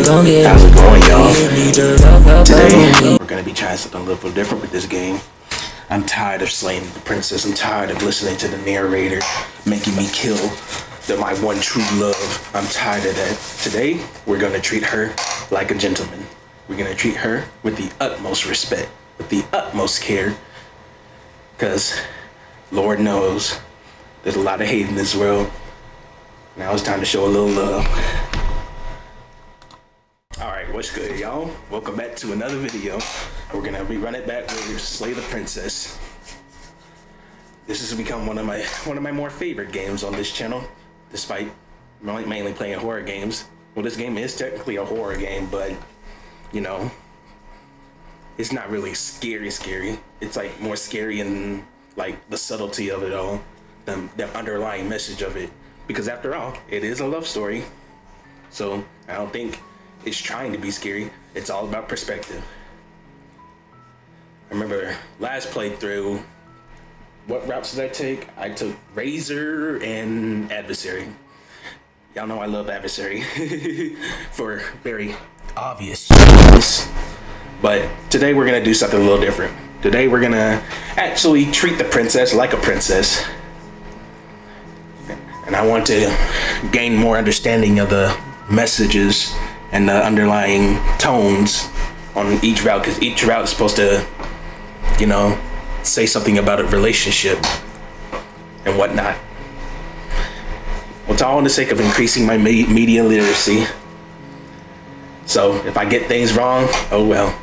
How's it going, y'all? Today, we're gonna be trying something a little different with this game. I'm tired of slaying the princess. I'm tired of listening to the narrator making me kill my one true love. I'm tired of that. Today, we're gonna treat her like a gentleman. We're gonna treat her with the utmost respect, with the utmost care. Because, Lord knows, there's a lot of hate in this world. Now it's time to show a little love. Alright, what's good, y'all? Welcome back to another video. We're gonna rerun it back where we slay the princess. This has become one of my more favorite games on this channel, despite mainly playing horror games. Well, this game is technically a horror game, but you know, it's not really scary. It's like more scary in like the subtlety of it all, the underlying message of it. Because after all, it is a love story. So I don't think it's trying to be scary. It's all about perspective. I remember last playthrough, what routes did I take? I took Razor and Adversary. Y'all know I love Adversary for very obvious reasons. But today we're gonna do something a little different. Today we're gonna actually treat the princess like a princess. And I want to gain more understanding of the messages and the underlying tones on each route, because each route is supposed to, you know, say something about a relationship and whatnot. Well, it's all in the sake of increasing my media literacy. So if I get things wrong, oh well.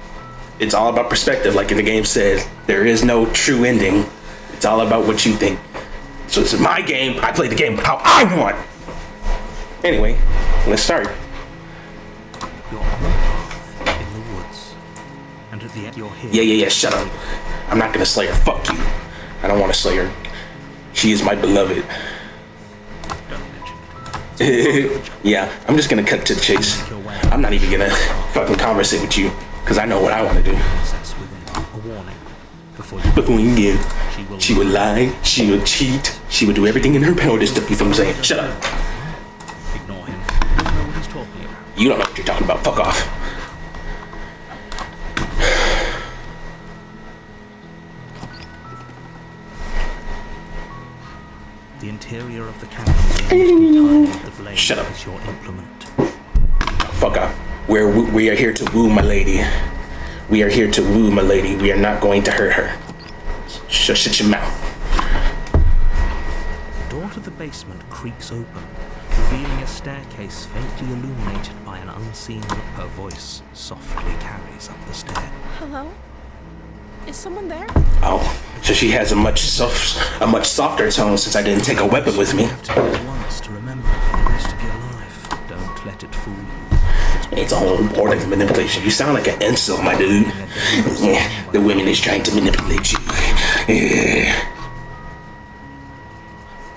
It's all about perspective, like in the game says. There is no true ending. It's all about what you think. So it's my game. I play the game how I want. Anyway, let's start. You're on the path in the woods, and at the end you're here. Yeah, shut up. I'm not gonna slay her. Fuck you. I don't want to slay her. She is my beloved. Don't mention it. Yeah, I'm just gonna cut to the chase. I'm not even gonna fucking conversate with you, because I know what I want to do. A warning. Before you give, she would lie, she would cheat, she would do everything in her power to stop you from saying, shut up. Ignore him. You don't know what he's talking about. You don't know what you're talking about. Fuck off. The interior of the cabin is the blade. Shut up. Is your implement. Fuck off. We are here to woo my lady. We are here to woo my lady. We are not going to hurt her. Shut your mouth. The door to the basement creaks open, revealing a staircase faintly illuminated by an unseen look. Her voice softly carries up the stair. Hello? Is someone there? Oh, so she has a much softer tone since I didn't take a weapon with me. You have to do it once to remember it for the rest of your life. Don't let it fool you. It's all part of manipulation. You sound like an incel, my dude. Yeah, the women is trying to manipulate you. Yeah.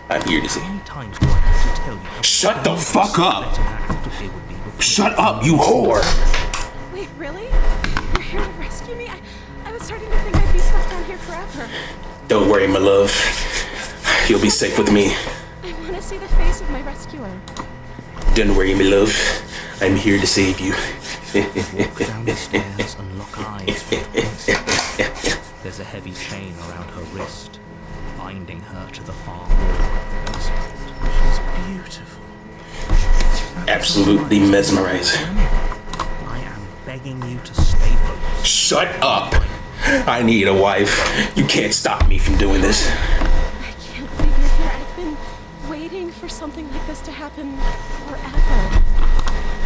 I'm here to see. How many times do I have to tell you? Shut the fuck up! Shut up, you whore! Wait, really? You're here to rescue me? I was starting to think I'd be stuck down here forever. Don't worry, my love. You'll be safe with me. I want to see the face of my rescuer. Don't worry, my love. I'm here to save you. Walk down the stairs and lock eyes with the princess. There's a heavy chain around her wrist, binding her to the far wall of the basement. She's beautiful. Absolutely mesmerizing. I am begging you to stay focused. Shut up! I need a wife. You can't stop me from doing this. I can't believe you're here. I've been waiting for something like this to happen forever.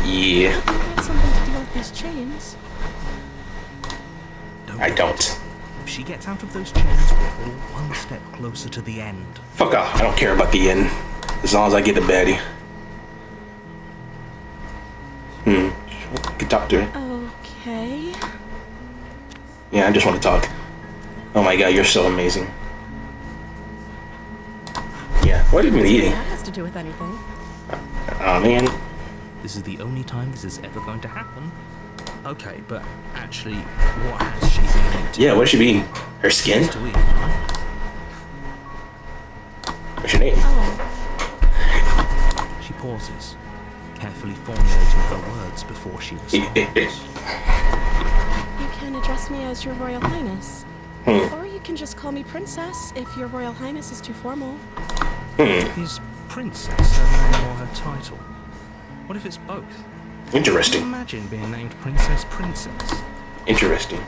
Yeah. You've got something to deal with these chains. I don't. If she gets out of those chains, we're all one step closer to the end. Fuck off. I don't care about the end. As long as I get the baddie. Can talk to her. Okay. Yeah, I just want to talk. Oh my god, you're so amazing. Yeah, what have you been eating? That has to do with anything. Oh man. This is the only time this is ever going to happen. Okay, but actually, what has she been eating? Yeah, what has she been eating? Her skin? To eat, right? What's your name? Oh, She pauses, carefully formulating her words before she responds. You can address me as Your Royal Highness. Or you can just call me Princess if Your Royal Highness is too formal. Is Princess her name or her title? What if it's both? Interesting. Can you imagine being named Princess Princess? Interesting.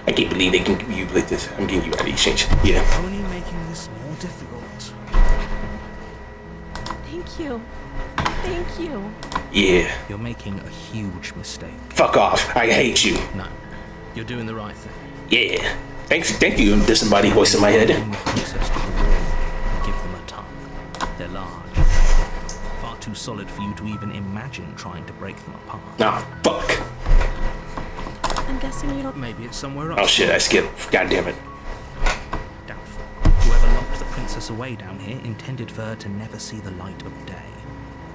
I can't believe they can give you like this. I'm getting you out of exchange. Yeah. Only making this more difficult. Thank you. Thank you. Yeah. You're making a huge mistake. Fuck off. I hate you. No, you're doing the right thing. Yeah. Thanks. Thank you. Disembodied voice in my head. Bring the princess to the wall and give them a tongue. They're large. Far too solid for you to even imagine trying to break them apart. Nah, fuck. I'm guessing you don't. Maybe it's somewhere else. Oh shit, I skipped. God damn it. Doubtful. Whoever locked the princess away down here intended for her to never see the light of day.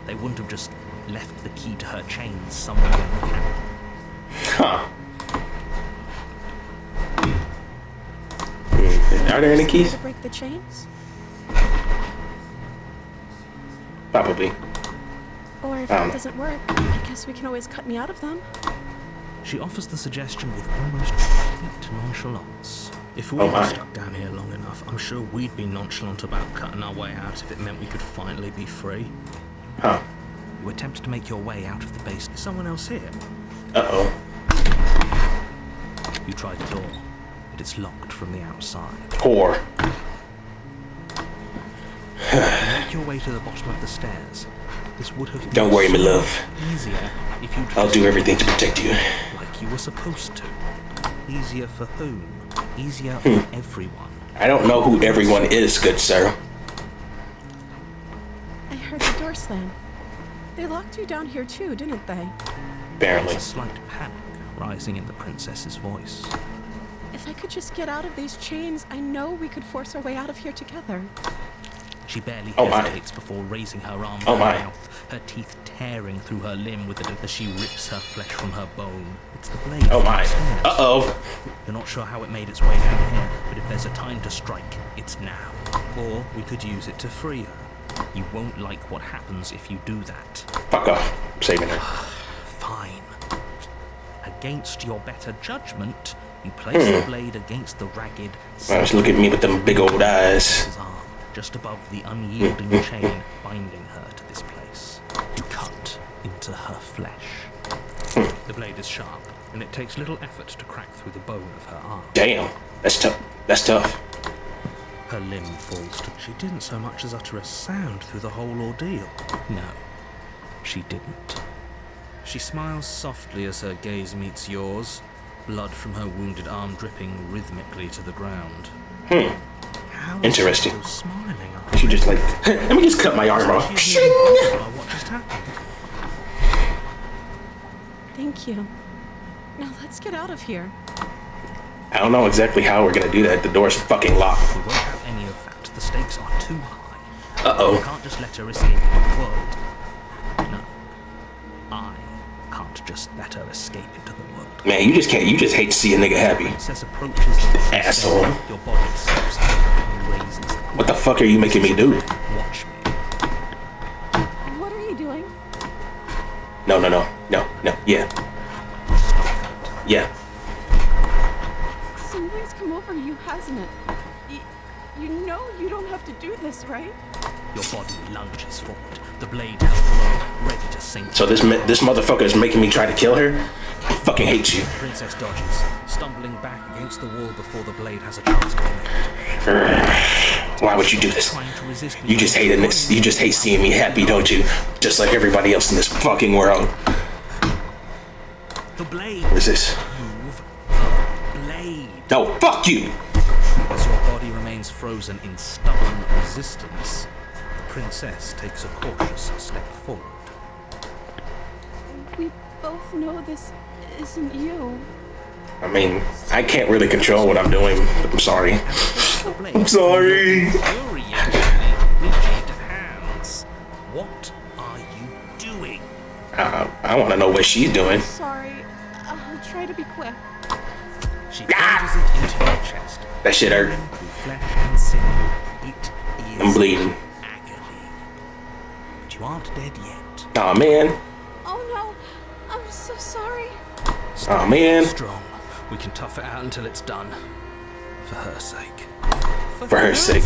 They wouldn't have just left the key to her chains somewhere in the camp. Huh. Are there any keys? To break the chains? Probably. Or if that doesn't work, I guess we can always cut me out of them. She offers the suggestion with almost complete nonchalance. If we were stuck down here long enough, I'm sure we'd be nonchalant about cutting our way out if it meant we could finally be free. Huh. You attempt to make your way out of the base. Is someone else here? Uh-oh. You try the door, but it's locked from the outside. Whore. You make your way to the bottom of the stairs. This would have been Don't worry, my love. easier if you I'll do everything to protect you. like you were supposed to. Easier for whom? Easier for everyone. I don't know who everyone is, good sir. I heard the door slam. They locked you down here too, didn't they? Apparently. There's a slight panic rising in the princess's voice. If I could just get out of these chains, I know we could force our way out of here together. She barely Oh my. hesitates before raising her arm to Oh her my. mouth, her teeth tearing through her limb with it as she rips her flesh from her bone. It's the blade. Oh my. upstairs. Uh-oh. You're not sure how it made its way down here, but if there's a time to strike, it's now. Or we could use it to free her. You won't like what happens if you do that. Fuck off. I'm saving her. Fine. Against your better judgment, you place the blade against the ragged, Now just look at me with them big old eyes. his arm, just above the unyielding chain binding her to this place. You cut into her flesh. The blade is sharp, and it takes little effort to crack through the bone of her arm. Damn. That's tough. That's tough. Her limb falls to... She didn't so much as utter a sound through the whole ordeal. No, she didn't. She smiles softly as her gaze meets yours, blood from her wounded arm dripping rhythmically to the ground. How is Interesting. she still smiling? She just like, let me just cut my arm off. She's even bothered by what just happened. Thank you. Now let's get out of here. I don't know exactly how we're gonna do that. The door's fucking locked. We won't have any of that. The stakes are too high. You Uh-oh. can't just let her escape into the world. No. I can't just let her escape into the world. Man, you just can't. You just hate to see a nigga happy. Princess approaches the Asshole. Your body steps up and raises the What the fuck are you making me do? Watch me. What are you doing? No. Yeah. Yeah. Something's come over you, hasn't it? You know you don't have to do this, right? Your body lunges forward, the blade held low, ready to sink. So this motherfucker is making me try to kill her? I fucking hate you. Princess dodges, stumbling back against the wall before the blade has a chance to connect. Why would you do this? Trying to resist me. You just hate this. You just hate seeing me happy, don't you? Just like everybody else in this fucking world. The blade. What is this? Move the blade. No, fuck you! As your body remains frozen in stubborn resistance, the princess takes a cautious step forward. We both know this isn't you. I mean, I can't really control what I'm doing. I'm sorry. The blade I'm sorry. infuriatingly rigid hands. What are you doing? I want to know what she's doing. Sorry. I'll try to be quick. She plunges it into your chest. That shit hurt. Through flesh and sinew. It is I'm bleeding. agony. But you aren't dead yet. Oh man. Oh no, I'm so sorry. Oh man. Strong. We can tough it out until it's done. For her sake. For her sake.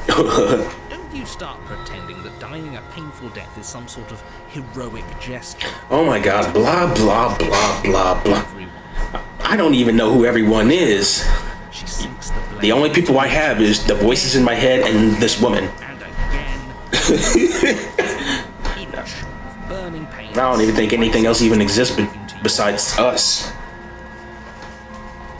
Don't you start pretending that dying a painful death is some sort of heroic gesture. Oh my god. Blah blah blah blah blah. Everyone. I don't even know who everyone is. She sinks the blade. The only people I have is the voices in my head and this woman. And again. Each burning pain. I don't even think anything else even exists besides us.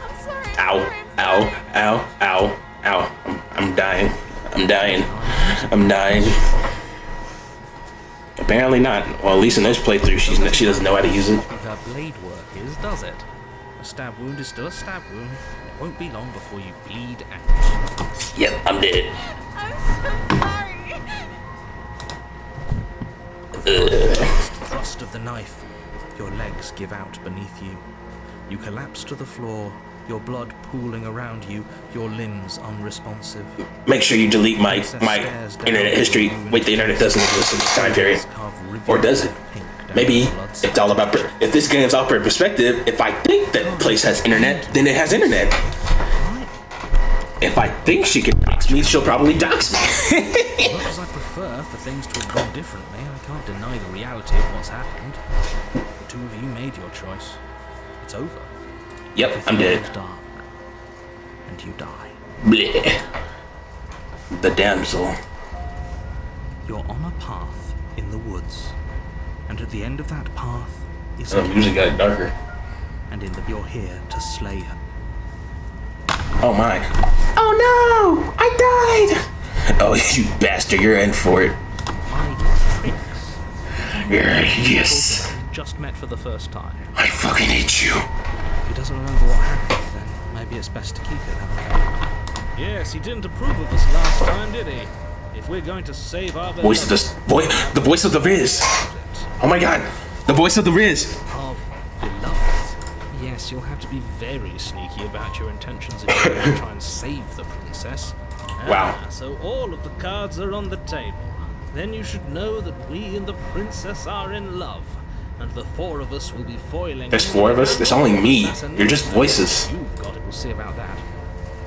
I'm sorry. Ow, ow, ow, ow, ow. I'm dying. I'm dying. I'm dying. Apparently not. Well, at least in this playthrough, she doesn't know how to use it. Her blade work is, does it? A stab wound is still a stab wound. It won't be long before you bleed out. Yep, I'm dead. I'm so sorry. Thrust of the knife. Your legs give out beneath you. You collapse to the floor, your blood pooling around you, your limbs unresponsive. Make sure you delete my internet history. Wait, the internet doesn't exist in this time period. Or does it? Maybe it's all about if this game's all about perspective. If I think that place has internet, then it has internet. If I think she can dox me, she'll probably dox me. As much as I prefer for things to have gone differently, I can't deny the reality of what's happened. The two of you made your choice. It's over. Yep, I'm dead. Goes dark, and you die. Bleh. The damsel. You're on a path in the woods, and at the end of that path is The music got darker. and you're here to slay her. Oh my. Oh no! I died! Oh, you bastard, you're in for it. Hide tricks. Yes. Just met for the first time. I fucking hate you. If he doesn't remember what happened, then maybe it's best to keep it that way. Yes, he didn't approve of us last time, did he? If we're going to save our Voice of the voice of the Riz. Oh my god. The voice of the Riz. Of beloved. Yes, you'll have to be very sneaky about your intentions if you're going to try and save the princess. Wow. So all of the cards are on the table. Then you should know that we and the princess are in love. And the four of us will be foiling. There's four of us? There's only me. You're just voices. You've got it. We'll see about that.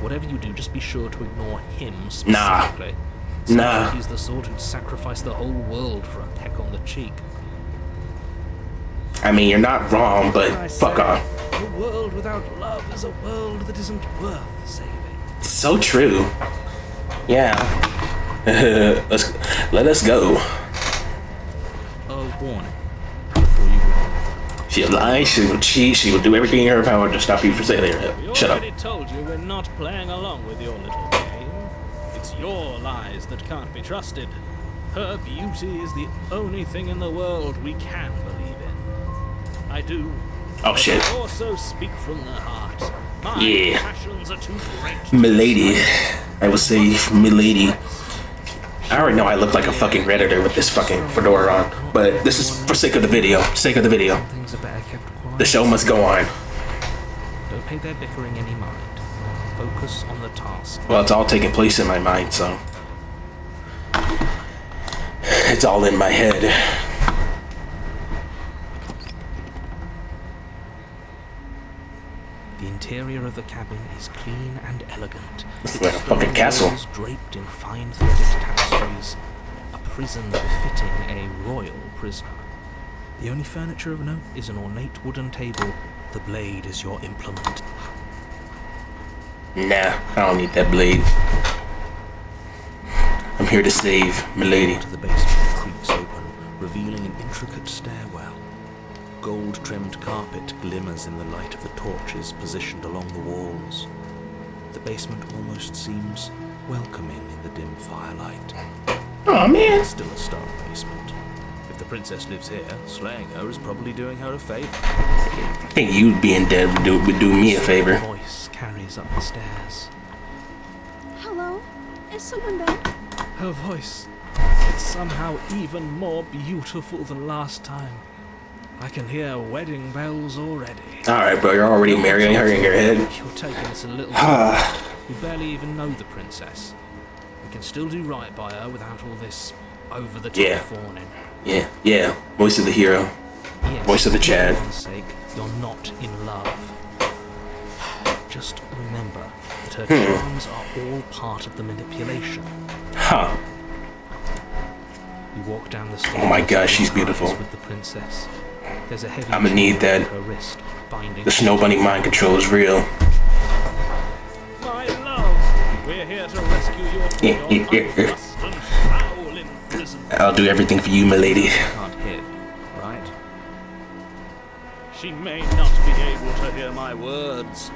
Whatever you do, just be sure to ignore him Nah. specifically. Nah. He's the sort who'd sacrifice the whole world for a peck on the cheek. I mean, you're not wrong, but I fuck say, off. A world without love is a world that isn't worth saving. So true. Yeah. Let us go. A warning. Before you go. She'll lie, she will cheat, she will do everything in her power to stop you from saying it. We Shut up. already told you we're not playing along with your little game. It's your lies that can't be trusted. Her beauty is the only thing in the world we can believe in. I do. Oh shit. I also speak from the heart. My Yeah. passions are too great. to Milady. I would say Milady. I already know I look like a fucking Redditor with this fucking fedora on. But this is for sake of the video. Sake of the video. Things are better kept quiet. The show must go on. Don't pay their bickering any mind. Focus on the task. Well, it's all taking place in my mind, so. It's all in my head. The interior of the cabin is clean and elegant. It's like a fucking castle. Walls draped in fine threaded tapestries. A prison befitting a royal prisoner. The only furniture of note is an ornate wooden table. The blade is your implement. Nah, I don't need that blade. I'm here to save Milady. To the basement creaks open, revealing an intricate stairwell. Gold-trimmed carpet glimmers in the light of the torches positioned along the walls. The basement almost seems welcoming in the dim firelight. Oh man. It's still a stark basement. If the princess lives here, slaying her is probably doing her a favor. I think you being dead would do me a favor. Her voice carries up the stairs. Hello? Is someone there? Her voice, it's somehow even more beautiful than last time. I can hear wedding bells already. Alright, bro, you're already marrying her in your head. You're taking us a little We barely even know the princess. We can still do right by her without all this over-the-top fawning. Yeah. Voice of the hero. Yes, Voice of the Chad. For God's sake, you're not in love. Just remember that her charms are all part of the manipulation. Huh. You walk down the stairs. Oh my gosh, she's beautiful. With the princess. There's a heavy I'ma need that. her wrist, binding The Snow Bunny mind control is real. My love, we're here to rescue you from your unjust and foul imprisonment. I'll do everything for you, Milady. Can't hear, right? She may not be able to hear my words.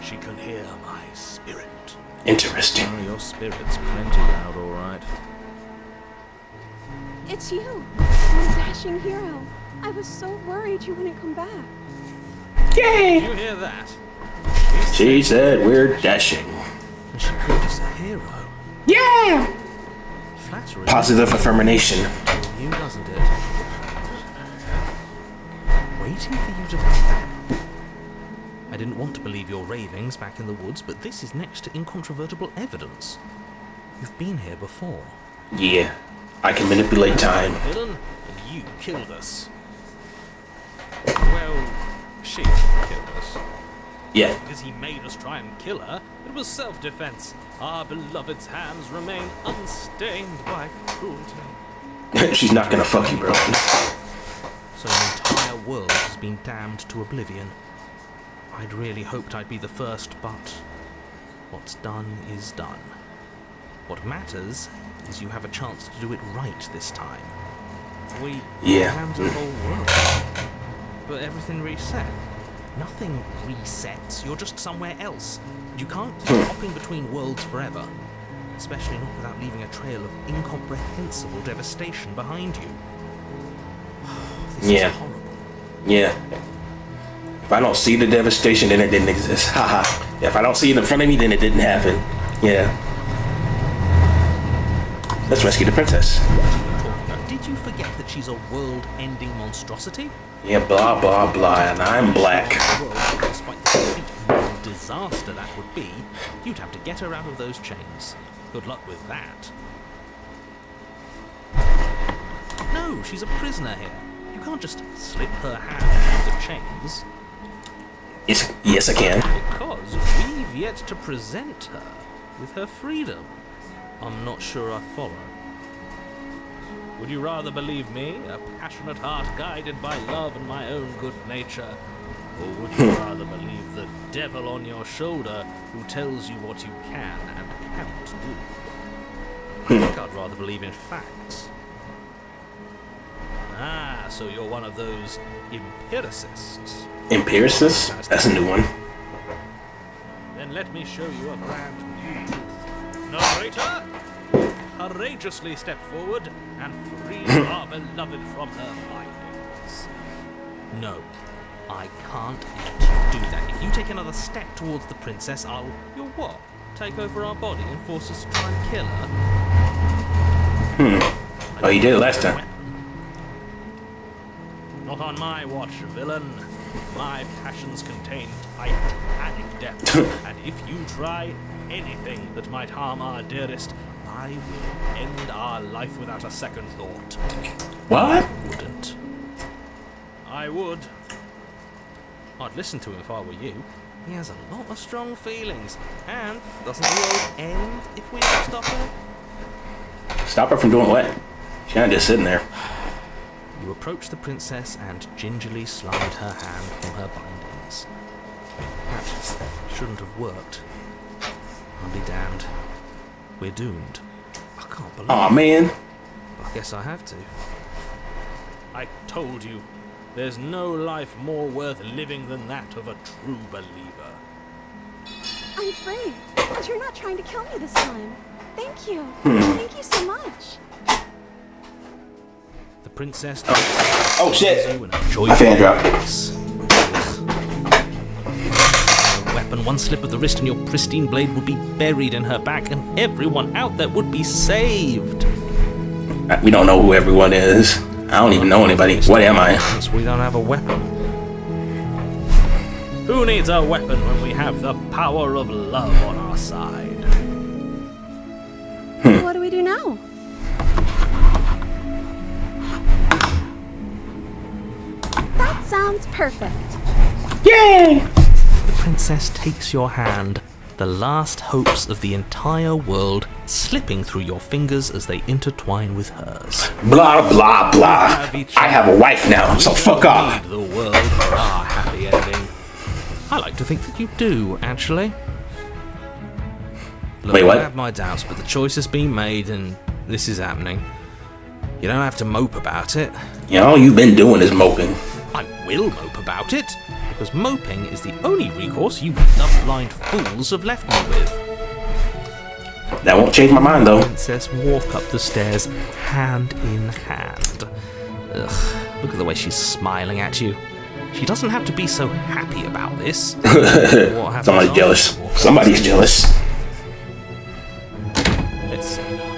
She can hear my spirit. Interesting. Oh, your spirit's plenty loud, all right. It's you, my dashing hero. I was so worried you wouldn't come back. Yay! You hear that? She said we're dashing. And she called us a hero. Yeah! Flattery. Positive affirmation. You, doesn't it? Waiting for you to come back. I didn't want to believe your ravings back in the woods, but this is next to incontrovertible evidence. You've been here before. Yeah. I can manipulate time. Villain, and you killed us. Well, she killed us. Yeah. Because he made us try and kill her, it was self-defense. Our beloved's hands remain unstained by cruelty. She's not gonna fuck you, bro. So an entire world has been damned to oblivion. I'd really hoped I'd be the first, but what's done is done. What matters is you have a chance to do it right this time. We damned the whole world, but everything reset. Nothing resets, you're just somewhere else. You can't keep hopping between worlds forever, especially not without leaving a trail of incomprehensible devastation behind you. This is horrible. Yeah. If I don't see the devastation, then it didn't exist. Haha. If I don't see it in front of me, then it didn't happen. Yeah. Let's rescue the princess. Did you forget that she's a world-ending monstrosity? Yeah, blah, blah, blah, and I'm black. Despite the complete moral disaster that would be, you'd have to get her out of those chains. Good luck with that. No, she's a prisoner here. You can't just slip her hand out of the chains. Yes, I can. Because we've yet to present her with her freedom. I'm not sure I follow. Would you rather believe me, a passionate heart guided by love and my own good nature? Or would you rather believe the devil on your shoulder who tells you what you can and cannot do? I think I'd rather believe in facts. Ah, so you're one of those empiricists. Empiricist? That's a new one. Then let me show you a brand new truth. Narrator, courageously step forward and free our beloved from her bindings. No, I can't let you do that. If you take another step towards the princess, you'll what? Take over our body and force us to try and kill her? Oh, you did it last time. Not on my watch, villain. My passions contain titanic depth, and if you try anything that might harm our dearest, I will end our life without a second thought. What? I wouldn't. I would. I'd listen to him if I were you. He has a lot of strong feelings, and doesn't the world end if we don't stop her? Stop her from doing what? She's not just sitting there. You approach the princess and gingerly slide her hand from her bindings. That shouldn't have worked. I'll be damned. We're doomed. I can't believe it. Aw, man. I guess I have to. I told you, there's no life more worth living than that of a true believer. I'm free, and you're not trying to kill me this time. Thank you. Thank you so much. The princess... Oh, shit. My fan dropped. Weapon, one slip of the wrist and your pristine blade would be buried in her back, and everyone out there would be saved. We don't know who everyone is. I don't even know anybody. What am I? Since we don't have a weapon. Who needs a weapon when we have the power of love on our side? What do we do now? That sounds perfect. Yay! The princess takes your hand, the last hopes of the entire world slipping through your fingers as they intertwine with hers. Blah, blah, blah. I have a wife now, so fuck off. Need the world for our happy ending. I like to think that you do, actually. Look, Wait, what? I have my doubts, but the choice has been made and this is happening. You don't have to mope about it. You know, all you've been doing is moping. I will mope about it, because moping is the only recourse you love-blind fools have left me with. That won't change my mind, though. Princess walk up the stairs, hand in hand. Ugh, look at the way she's smiling at you. She doesn't have to be so happy about this. What happens Somebody's jealous. Somebody's jealous.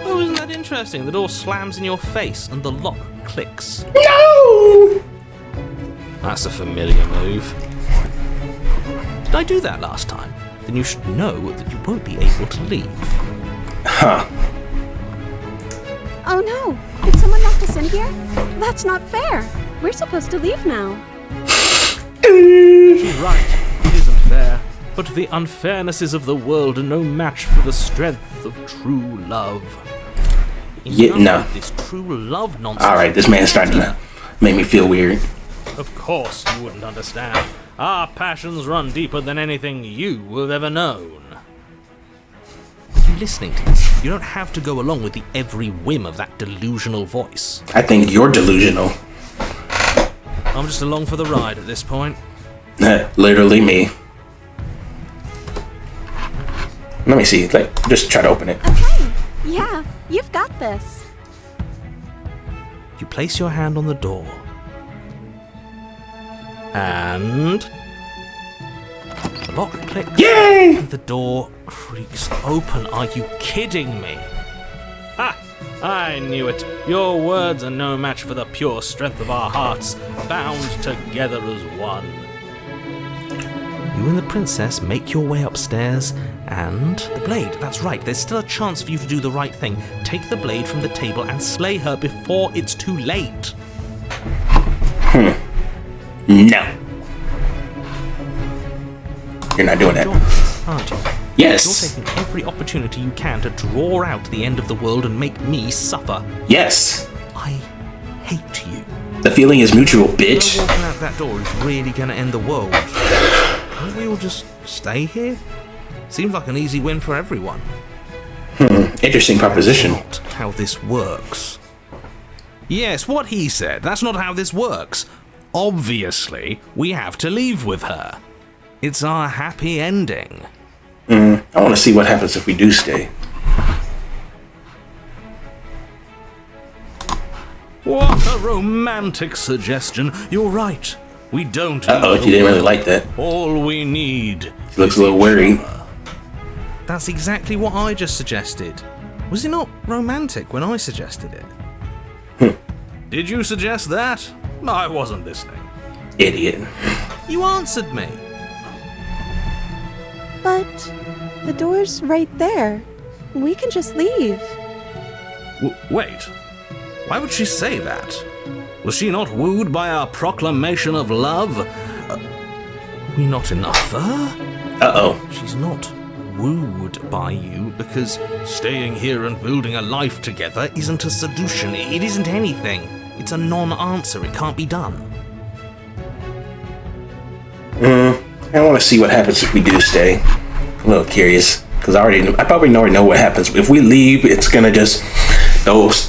Oh, isn't that interesting? The door slams in your face and the lock clicks. No! That's a familiar move. Did I do that last time? Then you should know that you won't be able to leave. Huh. Oh no! Did someone lock us in here? That's not fair. We're supposed to leave now. She's right. It isn't fair. But the unfairnesses of the world are no match for the strength of true love. Yeah, no. This true love nonsense. Alright, this man's starting to make me feel weird. Of course you wouldn't understand. Our passions run deeper than anything you have ever known. Are you listening to this? You don't have to go along with the every whim of that delusional voice. I think you're delusional. I'm just along for the ride at this point. Literally me. Let me see. Like, just try to open it. Okay. Yeah, you've got this. You place your hand on the door. And the lock clicks. Yay! And the door creaks open. Are you kidding me? Ha! I knew it. Your words are no match for the pure strength of our hearts, bound together as one. You and the princess make your way upstairs, and the blade, that's right, there's still a chance for you to do the right thing. Take the blade from the table and slay her before it's too late. No. You're not doing that. Aren't you? Yes. You're taking every opportunity you can to draw out the end of the world and make me suffer. Yes. I hate you. The feeling is mutual, bitch. Walking out that door is really gonna end the world. Can't we all just stay here? Seems like an easy win for everyone. Interesting proposition. Not how this works. Yes, what he said. That's not how this works. Obviously, we have to leave with her. It's our happy ending. I want to see what happens if we do stay. What a romantic suggestion. You're right. We don't. Uh-oh, you didn't really like that. All we need. She looks a little worried. That's exactly what I just suggested. Was it not romantic when I suggested it? Did you suggest that? I wasn't listening. Idiot. You answered me. But the door's right there. We can just leave. Wait. Why would she say that? Was she not wooed by our proclamation of love? We not enough for her? Uh-oh. She's not wooed by you because staying here and building a life together isn't a solution. It isn't anything. It's a non-answer. It can't be done. I want to see what happens if we do stay. I'm a little curious because I probably already know what happens. If we leave, it's gonna just those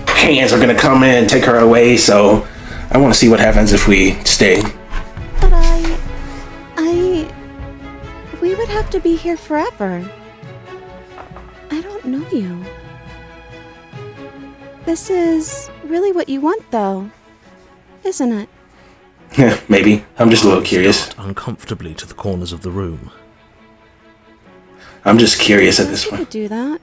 hands are gonna come in and take her away. So I want to see what happens if we stay. But we would have to be here forever. I don't know you. This is really what you want, though, isn't it? Maybe. I'm just a little curious. Uncomfortably to the corners of the room. I'm just curious at this You point. could do that.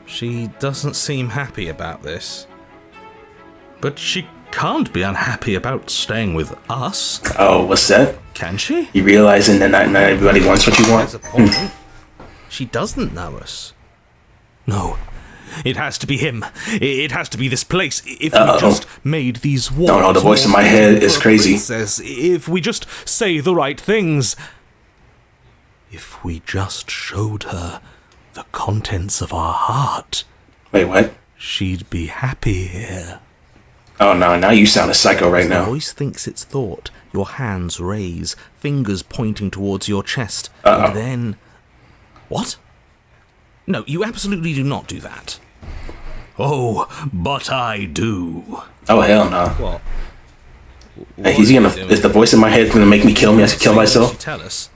She doesn't seem happy about this. But she can't be unhappy about staying with us, Oh, what's that? can she? You realizing that not everybody wants what you want? There's a point. She doesn't know us. No, it has to be him. It has to be this place. If we just made these walls... No, the voice in my head is crazy. Princess, if we just say the right things... If we just showed her the contents of our heart... Wait, what? She'd be happy here. Oh, no, now you sound a psycho right now. The voice thinks its thought. Your hands raise, fingers pointing towards your chest. Uh-oh. And then... What? No, you absolutely do not do that. Oh, but I do. Oh, hell no. What? Hey, is the voice in my head gonna make me kill me? I should kill myself? Tell us.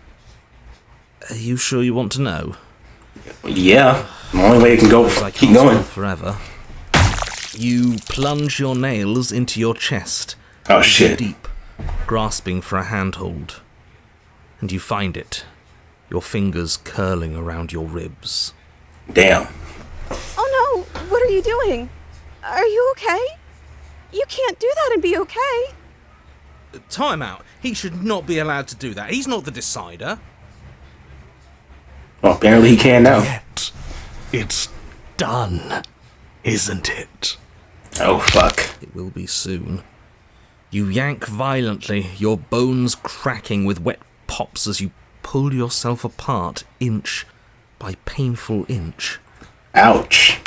Are you sure you want to know? Yeah. The only way it can go, keep going. Forever. You plunge your nails into your chest. Oh, shit. Deep, grasping for a handhold. And you find it. Your fingers curling around your ribs. Damn. Oh no! What are you doing? Are you okay? You can't do that and be okay. Time out. He should not be allowed to do that. He's not the decider. Well, apparently he can now. Yet, it's done, isn't it? Oh, fuck. It will be soon. You yank violently, your bones cracking with wet pops as you pull yourself apart inch by painful inch. Ouch.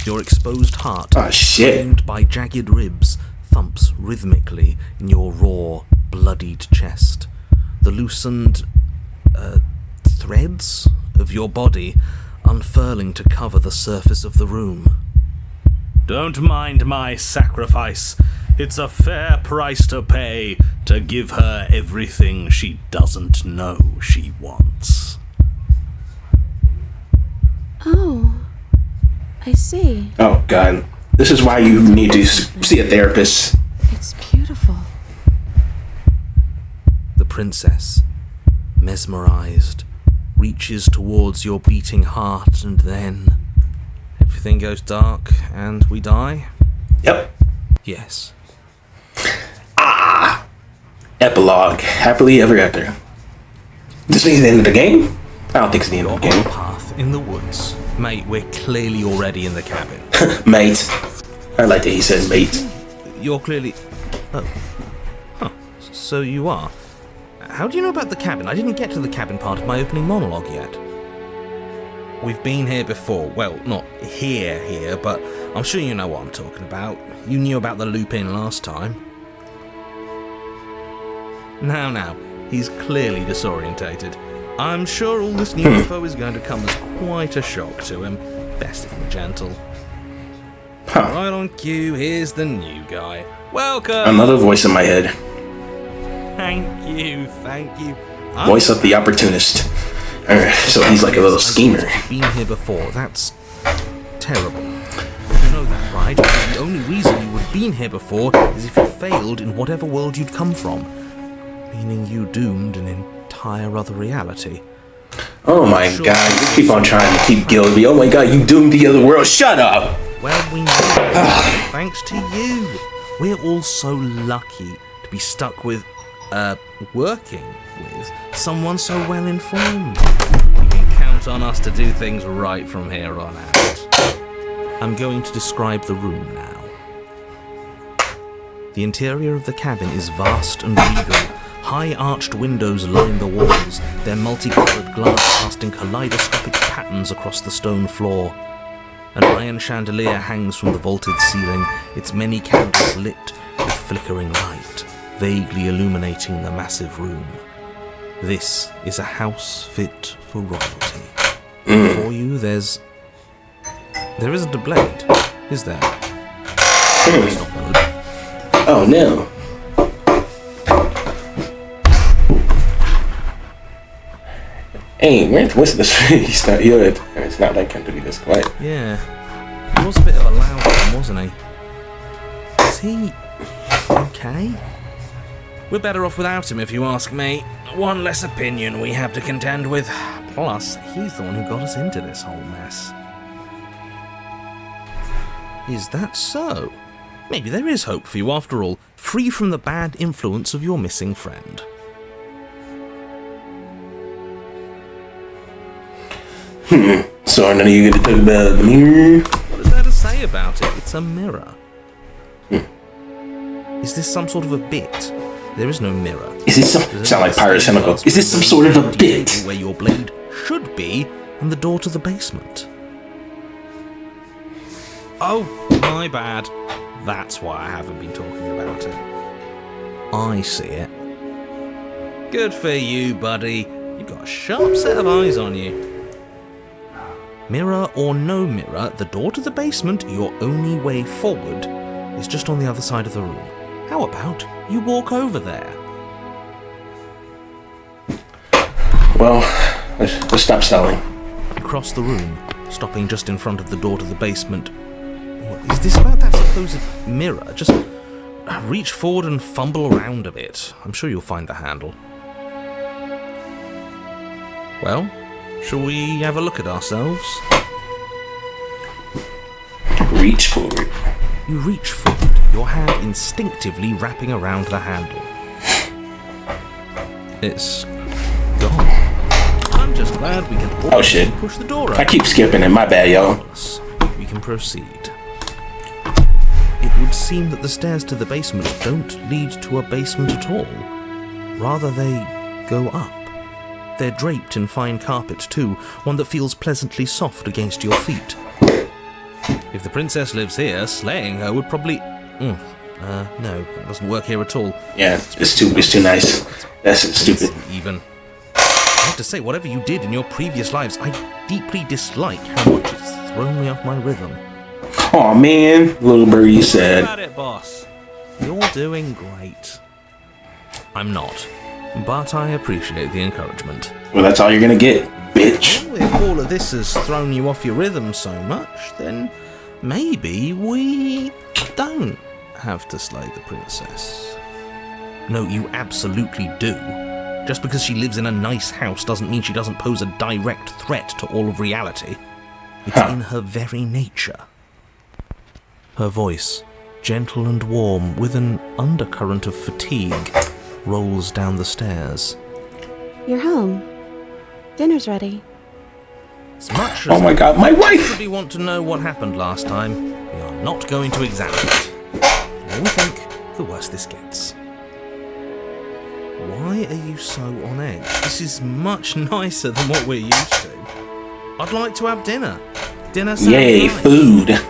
Your exposed heart, Oh, shit. framed by jagged ribs, thumps rhythmically in your raw, bloodied chest. The loosened threads of your body unfurling to cover the surface of the room. Don't mind my sacrifice. It's a fair price to pay to give her everything she doesn't know she wants. Oh, I see. Oh, God. This is why you need to see a therapist. It's beautiful. The princess, mesmerized, reaches towards your beating heart, and then everything goes dark and we die? Yep. Yes. Epilogue. Happily ever after. This means the end of the game? I don't think it's the end of the game. Path in the woods. Mate, we're clearly already in the cabin. Mate. I like that he said mate. You're clearly... Oh. Huh. So you are. How do you know about the cabin? I didn't get to the cabin part of my opening monologue yet. We've been here before. Well, not here, but I'm sure you know what I'm talking about. You knew about the loop-in last time. Now, he's clearly disorientated. I'm sure all this new info is going to come as quite a shock to him. Best if we're gentle. Huh. Right on cue, here's the new guy. Welcome! Another voice in my head. Thank you. Voice of the opportunist. So he's like a little schemer. Been here before. That's terrible. You know that, right? The only reason you would have been here before is if you failed in whatever world you'd come from, meaning you doomed an entire other reality. Oh my God! You keep on trying to keep guilting me. Oh my God! You doomed the other world. Shut up. Well, we know. Thanks to you, we're all so lucky to be stuck with, working with someone so well informed. You can count on us to do things right from here on out. I'm going to describe the room now. The interior of the cabin is vast and regal. High arched windows line the walls, their multicolored glass casting kaleidoscopic patterns across the stone floor. An iron chandelier hangs from the vaulted ceiling, its many candles lit with flickering light, vaguely illuminating the massive room. This is a house fit for royalty. Before you, there isn't a blade, is there? It's not wood. Oh no. Hey, what's this? He's not here. It's not like him to be this quiet. Yeah, he was a bit of a loud one, wasn't he? Is he okay? We're better off without him, if you ask me. One less opinion we have to contend with. Plus, he's the one who got us into this whole mess. Is that so? Maybe there is hope for you after all, free from the bad influence of your missing friend. So none of you get to talk about the mirror? What is there to say about it? It's a mirror. Is this some sort of a bit? There is no mirror. Is this some... Sound like pyrocynical. Is this some sort of a bit? Where your blade should be, and the door to the basement. Oh, my bad. That's why I haven't been talking about it. I see it. Good for you, buddy. You've got a sharp set of eyes on you. Mirror or no mirror, the door to the basement, your only way forward, is just on the other side of the room. How about you walk over there? Well, let's stop selling. You cross the room, stopping just in front of the door to the basement. What is this about that supposed mirror? Just reach forward and fumble around a bit. I'm sure you'll find the handle. Well, shall we have a look at ourselves? Reach forward. You reach forward, your hand instinctively wrapping around the handle. It's gone. I'm just glad we can push the door open. I keep skipping it, my bad, y'all. We can proceed. It would seem that the stairs to the basement don't lead to a basement at all. Rather, they go up. They're draped in fine carpet too, one that feels pleasantly soft against your feet. If the princess lives here, slaying her would probably... no, that doesn't work here at all. Yeah, it's too nice. That's stupid. Even. I have to say, whatever you did in your previous lives, I deeply dislike how much it's thrown me off my rhythm. Aw, man, little birdie said. About it, boss. You're doing great. I'm not, but I appreciate the encouragement. Well, that's all you're gonna get, bitch. Well, if all of this has thrown you off your rhythm so much, then maybe we don't have to slay the princess. No, you absolutely do. Just because she lives in a nice house doesn't mean she doesn't pose a direct threat to all of reality. It's in her very nature. Her voice, gentle and warm, with an undercurrent of fatigue, rolls down the stairs. You're home. Dinner's ready. As much as oh my god, my wife! We want to know what happened last time, we are not going to examine it. The more we think, the worse this gets. Why are you so on edge? This is much nicer than what we're used to. I'd like to have dinner. Dinner sounds Yay, nice. food.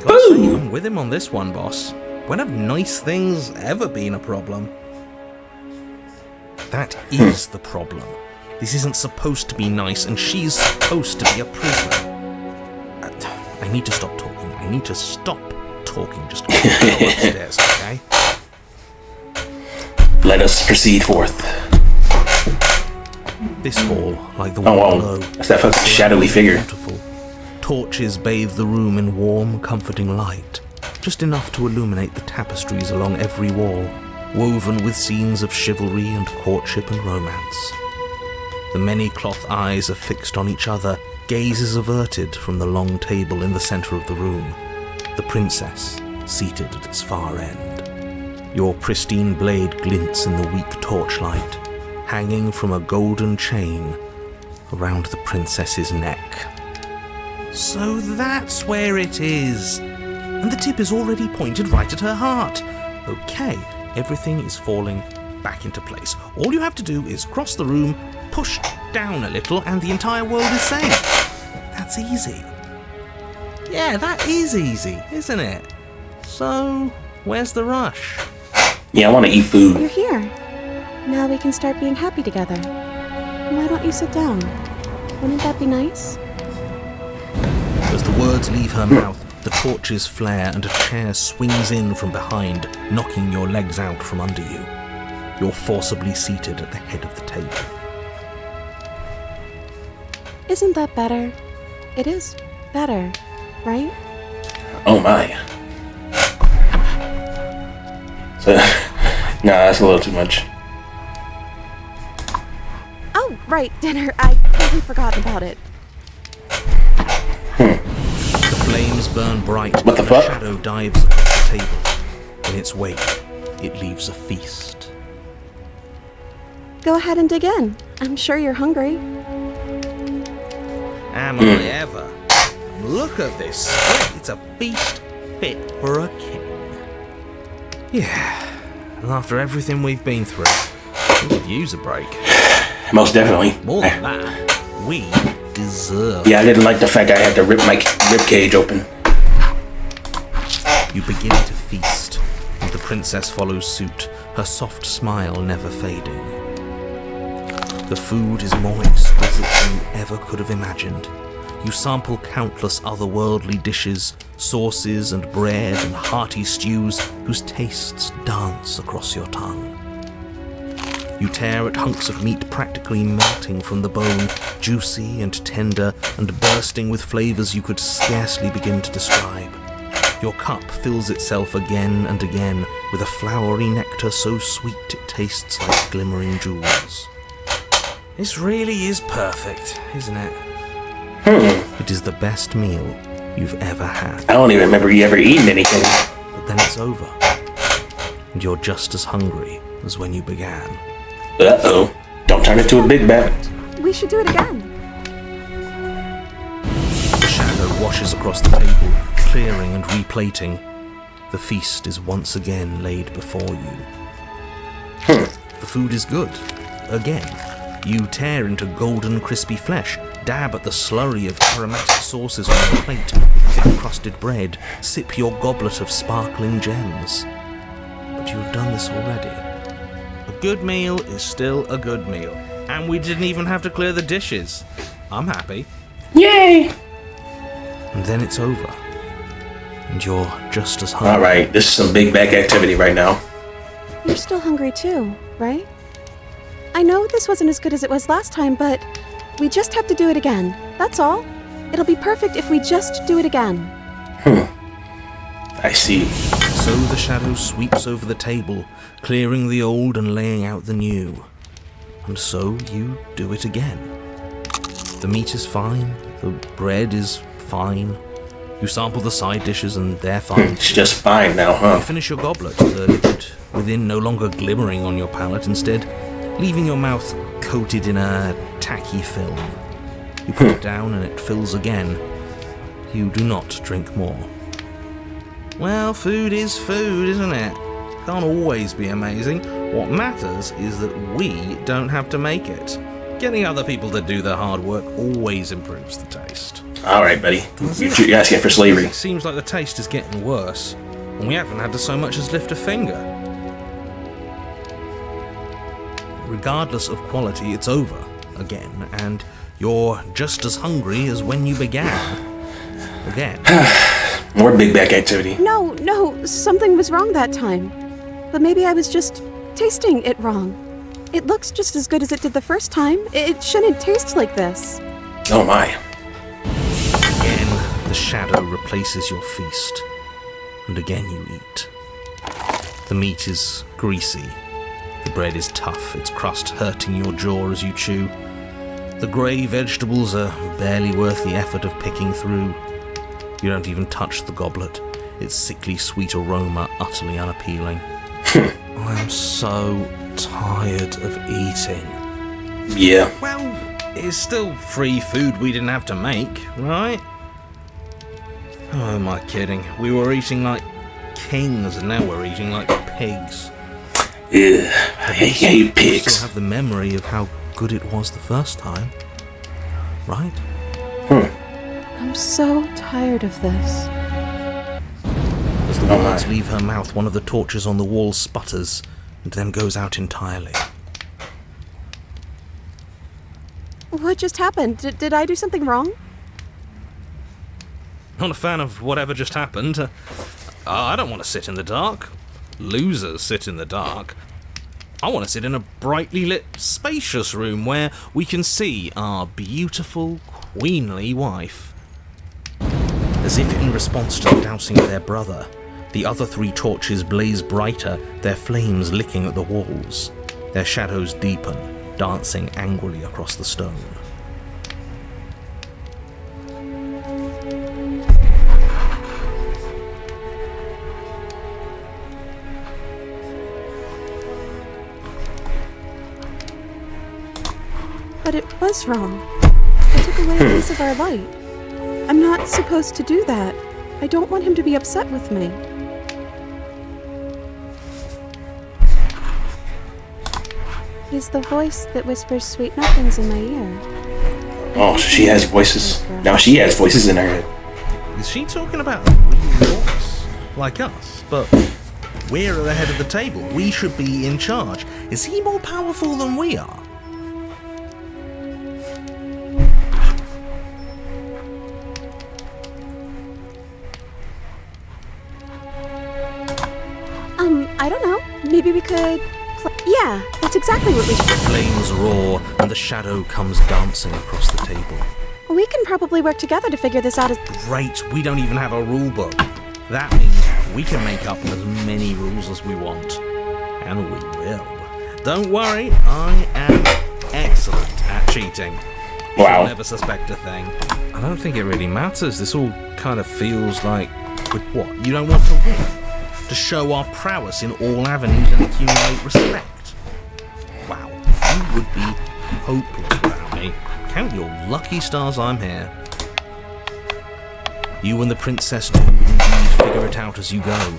Gotta say, I'm with him on this one, boss. When have nice things ever been a problem? That is the problem. This isn't supposed to be nice, and she's supposed to be a prisoner. I need to stop talking. I need to stop talking. Just go upstairs, okay? Let us proceed forth. This hall, like the one below, that's that fucking shadowy figure. Beautiful. Torches bathe the room in warm, comforting light, just enough to illuminate the tapestries along every wall, woven with scenes of chivalry and courtship and romance. The many cloth eyes are fixed on each other, gazes averted from the long table in the centre of the room, the princess seated at its far end. Your pristine blade glints in the weak torchlight, hanging from a golden chain around the princess's neck. So that's where it is! And the tip is already pointed right at her heart. Okay, everything is falling back into place. All you have to do is cross the room, push down a little, and the entire world is safe. That's easy. Yeah, that is easy, isn't it? So, where's the rush? Yeah, I want to eat food. You're here. Now we can start being happy together. Why don't you sit down? Wouldn't that be nice? As the words leave her mouth, the torches flare and a chair swings in from behind, knocking your legs out from under you. You're forcibly seated at the head of the table. Isn't that better? It is better, right? Oh my. So, nah, that's a little too much. Oh, right, dinner. I totally forgot about it. The flames burn bright. What the fuck? A shadow dives across the table. its wake, it leaves a feast. Go ahead and dig in. I'm sure you're hungry. Am I ever? Look at this spread. It's a feast fit for a king. Yeah, and after everything we've been through, we could use a break. Most definitely. More than that, we deserve. Yeah, I didn't like the fact I had to rip my rib cage open. You begin to feast, and the princess follows suit, her soft smile never fading. The food is more exquisite than you ever could have imagined. You sample countless otherworldly dishes, sauces and bread and hearty stews whose tastes dance across your tongue. You tear at hunks of meat practically melting from the bone, juicy and tender and bursting with flavors you could scarcely begin to describe. Your cup fills itself again and again with a flowery nectar so sweet it tastes like glimmering jewels. This really is perfect, isn't it? It is the best meal you've ever had. I don't even remember you ever eating anything. But then it's over, and you're just as hungry as when you began. Uh-oh. Don't turn it to a big bat. We should do it again. The shadow washes across the table, clearing and replating. The feast is once again laid before you. The food is good. Again. You tear into golden crispy flesh, dab at the slurry of aromatic sauces on your plate, thick-crusted bread, sip your goblet of sparkling gems. But you have done this already. A good meal is still a good meal, and we didn't even have to clear the dishes. I'm happy. Yay! And then it's over, and you're just as hungry. Alright, this is some big back activity right now. You're still hungry too, right? I know this wasn't as good as it was last time, but we just have to do it again. That's all. It'll be perfect if we just do it again. I see. So the shadow sweeps over the table, clearing the old and laying out the new. And so you do it again. The meat is fine, the bread is fine. You sample the side dishes and they're fine. It's just fine now, You huh? finish your goblet, the liquid within no longer glimmering on your palate, instead leaving your mouth coated in a tacky film. You put it down and it fills again. You do not drink more. Well, food is food, isn't it? Can't always be amazing. What matters is that we don't have to make it. Getting other people to do the hard work always improves the taste. Alright, buddy. You're asking for slavery. It seems like the taste is getting worse, and we haven't had to so much as lift a finger. Regardless of quality, it's over again, and you're just as hungry as when you began. Again. More big back activity. No, something was wrong that time. But maybe I was just tasting it wrong. It looks just as good as it did the first time. It shouldn't taste like this. Oh my. Again, the shadow replaces your feast, and again you eat. The meat is greasy. The bread is tough, its crust hurting your jaw as you chew. The grey vegetables are barely worth the effort of picking through. You don't even touch the goblet, its sickly sweet aroma utterly unappealing. I'm so tired of eating. Yeah. Well, it's still free food we didn't have to make, right? Oh, am I kidding? We were eating like kings, and now we're eating like pigs. Ugh, I hate You pigs. still have the memory of how good it was the first time, right? I'm so tired of this. As the Oh words my. leave her mouth, one of the torches on the wall sputters and then goes out entirely. What just happened? Did I do something wrong? Not a fan of whatever just happened. I don't want to sit in the dark. Losers sit in the dark. I want to sit in a brightly lit, spacious room where we can see our beautiful, queenly wife. As if in response to the dousing of their brother, the other three torches blaze brighter, their flames licking at the walls. Their shadows deepen, dancing angrily across the stone. But it was wrong. I took away a piece of our light. I'm not supposed to do that. I don't want him to be upset with me. It is the voice that whispers sweet nothings in my ear. Oh, she has voices. Now she has voices in her head. Is she talking about a real voice? Like us? But we're at the head of the table. We should be in charge. Is he more powerful than we are? I don't know. Maybe we could... Yeah, that's exactly what we should do. Flames roar and the shadow comes dancing across the table. We can probably work together to figure this out as... Great, we don't even have a rule book. That means we can make up as many rules as we want. And we will. Don't worry, I am excellent at cheating. Wow. You'll never suspect a thing. I don't think it really matters. This all kind of feels like... With what? You don't want to win? To show our prowess in all avenues and accumulate respect. Wow, you would be hopeless without me. Count your lucky stars I'm here. You and the princess do indeed figure it out as you go.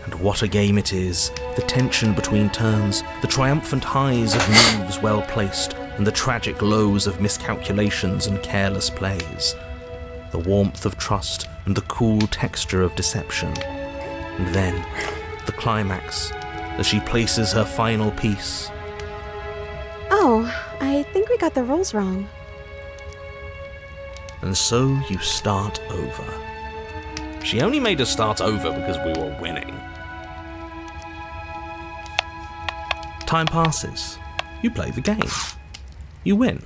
And what a game it is. The tension between turns, the triumphant highs of moves well placed, and the tragic lows of miscalculations and careless plays. The warmth of trust and the cool texture of deception. And then, the climax, as she places her final piece. Oh, I think we got the rules wrong. And so you start over. She only made us start over because we were winning. Time passes. You play the game. You win.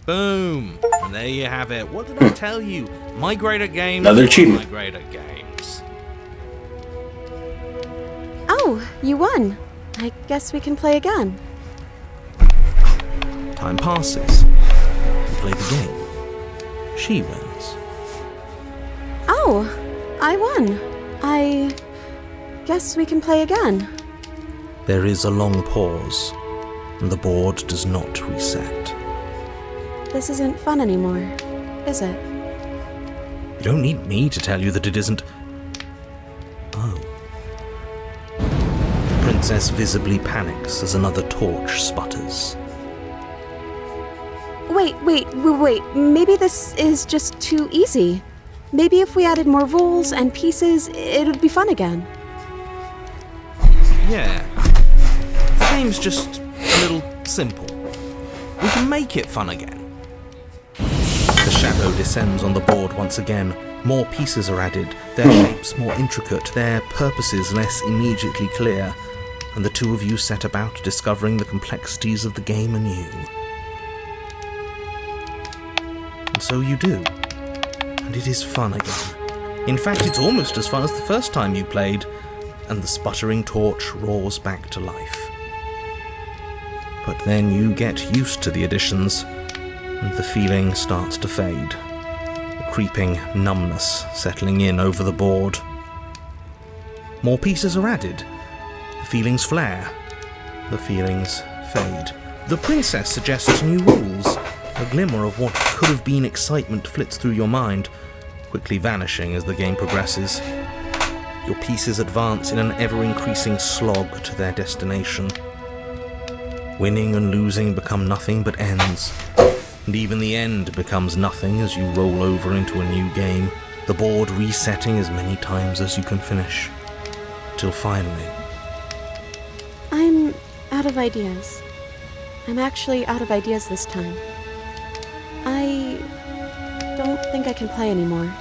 Boom. And there you have it. What did I tell you? My great at games. Another achievement. My great at games. Oh, you won. I guess we can play again. Time passes. You play the game. She wins. Oh, I won. I guess we can play again. There is a long pause, and the board does not reset. This isn't fun anymore, is it? You don't need me to tell you that it isn't. Oh. The princess visibly panics as another torch sputters. Wait. Maybe this is just too easy. Maybe if we added more rules and pieces, it would be fun again. Yeah. The game's just a little simple. We can make it fun again. The shadow descends on the board once again. More pieces are added, their shapes more intricate, their purposes less immediately clear, and the two of you set about discovering the complexities of the game anew. And so you do. And it is fun again. In fact, it's almost as fun as the first time you played, and the sputtering torch roars back to life. But then you get used to the additions, and the feeling starts to fade. A creeping numbness settling in over the board. More pieces are added. The feelings flare. The feelings fade. The princess suggests new rules. A glimmer of what could have been excitement flits through your mind, quickly vanishing as the game progresses. Your pieces advance in an ever-increasing slog to their destination. Winning and losing become nothing but ends, and even the end becomes nothing as you roll over into a new game, the board resetting as many times as you can finish, till finally... I'm out of ideas. I'm actually out of ideas this time. I don't think I can play anymore.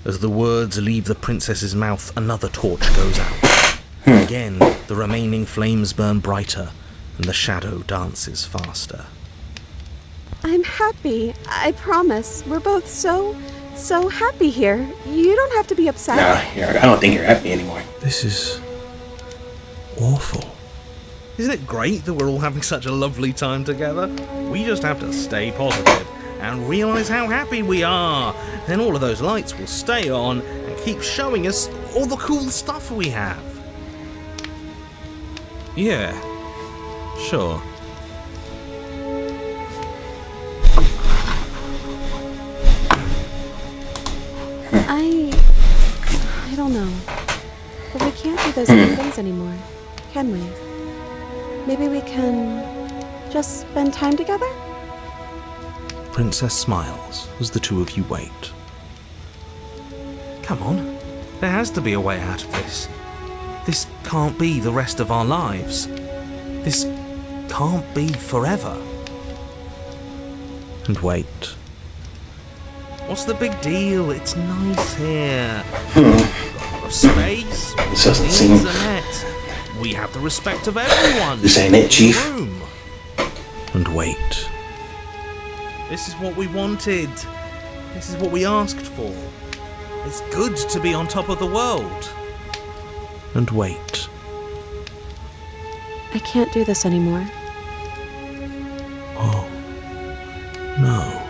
As the words leave the princess's mouth, another torch goes out. Again, the remaining flames burn brighter, and the shadow dances faster. I'm happy, I promise. We're both so happy here. You don't have to be upset. Nah, I don't think you're happy anymore. This is... awful. Isn't it great that we're all having such a lovely time together? We just have to stay positive and realise how happy we are. Then all of those lights will stay on and keep showing us all the cool stuff we have. Yeah, sure. I don't know. But we can't do those same things anymore, can we? Maybe we can just spend time together? Princess smiles as the two of you wait. Come on. There has to be a way out of this. This can't be the rest of our lives. This can't be forever. And wait. What's the big deal? It's nice here. Space. This doesn't seem. Internet. We have the respect of everyone. This ain't it, Chief. Room. And wait. This is what we wanted. This is what we asked for. It's good to be on top of the world. And wait. I can't do this anymore. Oh. No.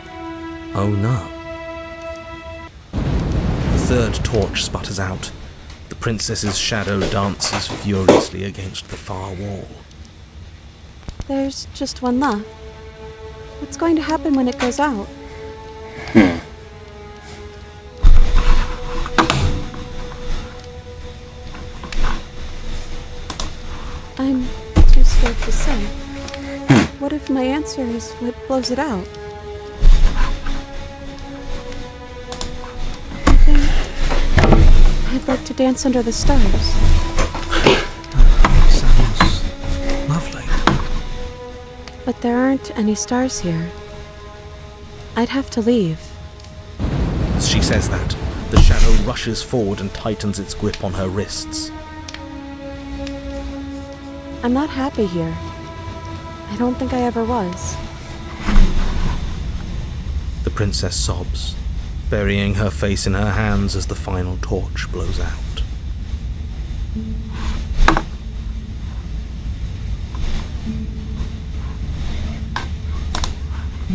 Oh no. The third torch sputters out. The princess's shadow dances furiously against the far wall. There's just one left. What's going to happen when it goes out? I'm too scared to say. What if my answer is what blows it out? I think I'd like to dance under the stars. Sounds lovely. But there aren't any stars here. I'd have to leave. As she says that, the shadow rushes forward and tightens its grip on her wrists. I'm not happy here. I don't think I ever was. The princess sobs, burying her face in her hands as the final torch blows out.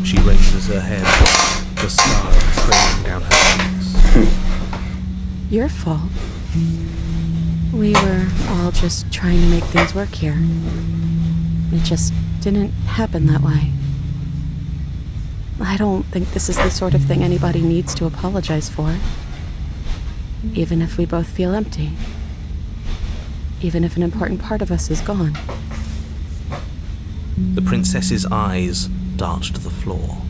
She raises her head, the scar trailing down her cheeks. Your fault. We were all just trying to make things work here. It just didn't happen that way. I don't think this is the sort of thing anybody needs to apologize for. Even if we both feel empty. Even if an important part of us is gone. The princess's eyes dart to the floor.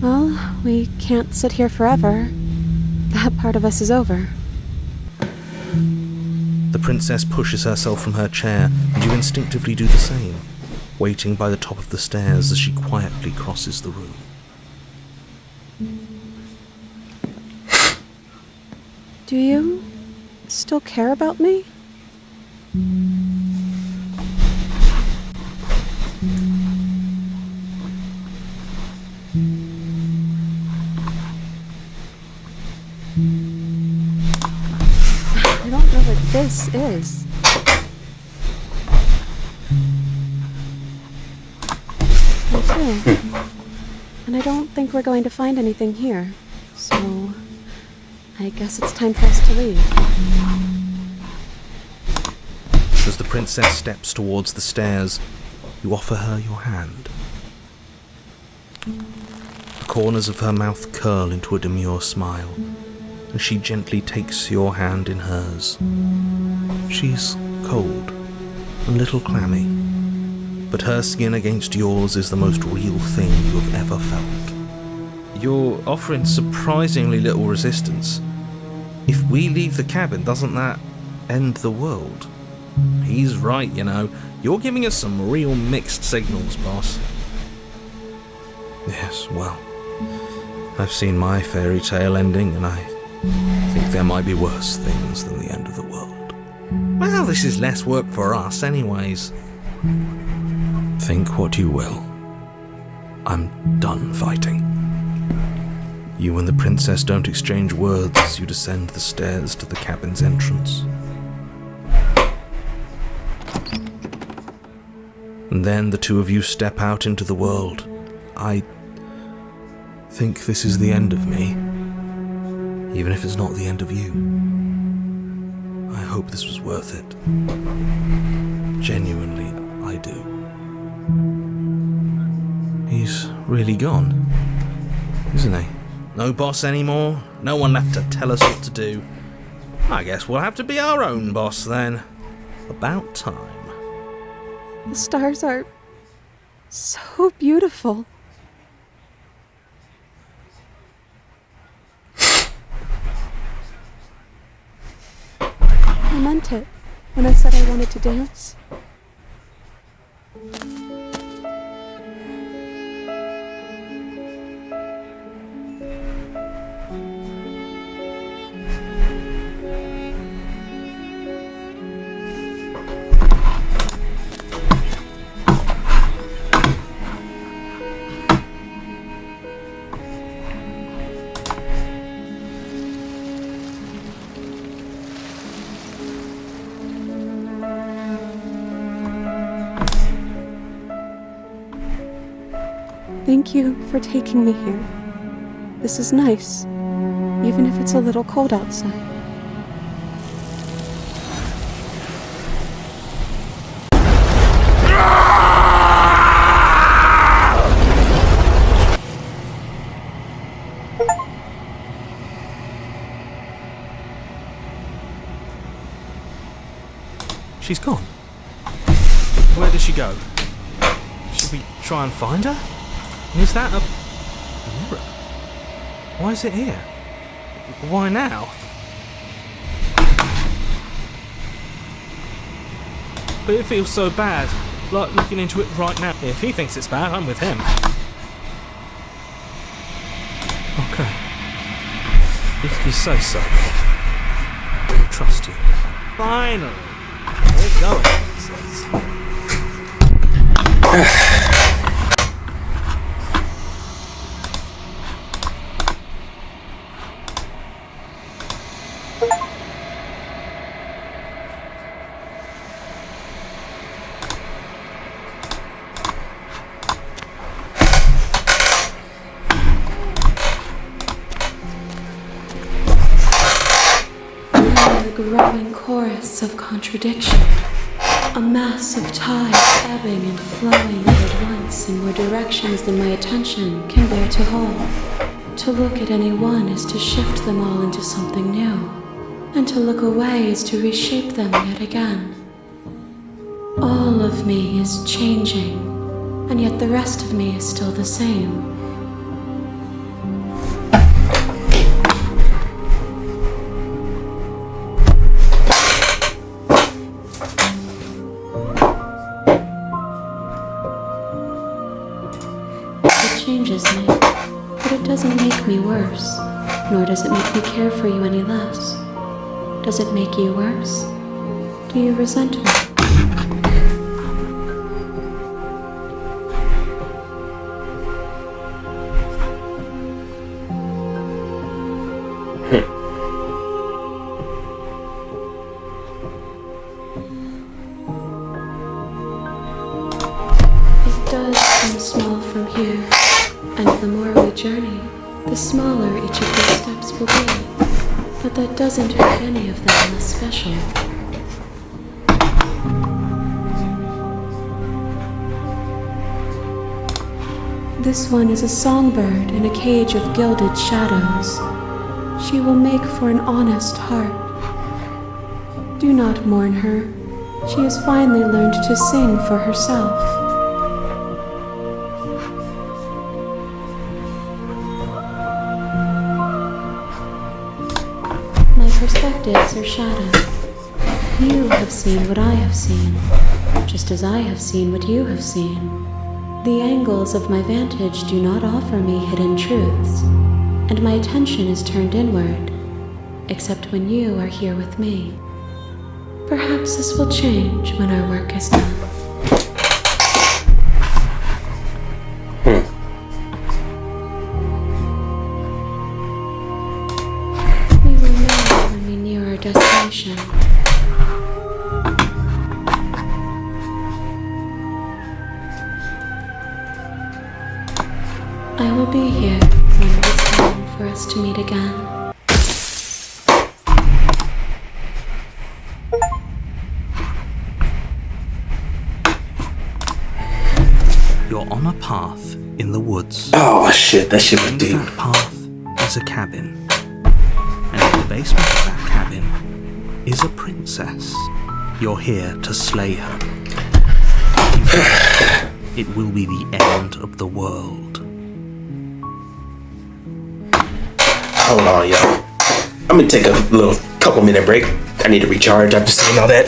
Well, we can't sit here forever. That part of us is over. The princess pushes herself from her chair, and you instinctively do the same, waiting by the top of the stairs as she quietly crosses the room. Do you still care about me? I don't know what this is. Me too. And I don't think we're going to find anything here. So I guess it's time for us to leave. As the princess steps towards the stairs, you offer her your hand. The corners of her mouth curl into a demure smile, and she gently takes your hand in hers. She's cold, a little clammy, but her skin against yours is the most real thing you have ever felt. You're offering surprisingly little resistance. If we leave the cabin, doesn't that end the world? He's right, you know. You're giving us some real mixed signals, boss. Yes, well, I've seen my fairy tale ending, and I think there might be worse things than the end of the world. Well, this is less work for us anyways. Think what you will. I'm done fighting. You and the princess don't exchange words as you descend the stairs to the cabin's entrance. And then the two of you step out into the world. I think this is the end of me, even if it's not the end of you. I hope this was worth it. Genuinely, I do. He's really gone, isn't he? No boss anymore, no one left to tell us what to do. I guess we'll have to be our own boss then. About time. The stars are so beautiful. I meant it when I said I wanted to dance. Thank you for taking me here. This is nice, even if it's a little cold outside. She's gone. Where did she go? Should we try and find her? Is that a mirror? Why is it here? Why now? But it feels so bad, like looking into it right now. If he thinks it's bad, I'm with him. Okay. If you say so, I'll trust you. Finally! We're going, he says. A growing chorus of contradiction. A mass of tides ebbing and flowing all at once in more directions than my attention can bear to hold. To look at any one is to shift them all into something new, and to look away is to reshape them yet again. All of me is changing, and yet the rest of me is still the same. Changes me, but it doesn't make me worse, nor does it make me care for you any less. Does it make you worse? Do you resent me? It does seem small from here. And the more we journey, the smaller each of these steps will be. But that doesn't make any of them less special. This one is a songbird in a cage of gilded shadows. She will make for an honest heart. Do not mourn her. She has finally learned to sing for herself. Perspectives are shadows. You have seen what I have seen, just as I have seen what you have seen. The angles of my vantage do not offer me hidden truths, and my attention is turned inward, except when you are here with me. Perhaps this will change when our work is done. Destination. I will be here when it is time for us to meet again. You're on a path in the woods. Oh shit, that shit was And deep. that path is a cabin. And in the basement of that cabin is a princess. You're here to slay her. It will be the end of the world. Hold on, yo. I'm gonna take a little couple minute break. I need to recharge after seeing all that.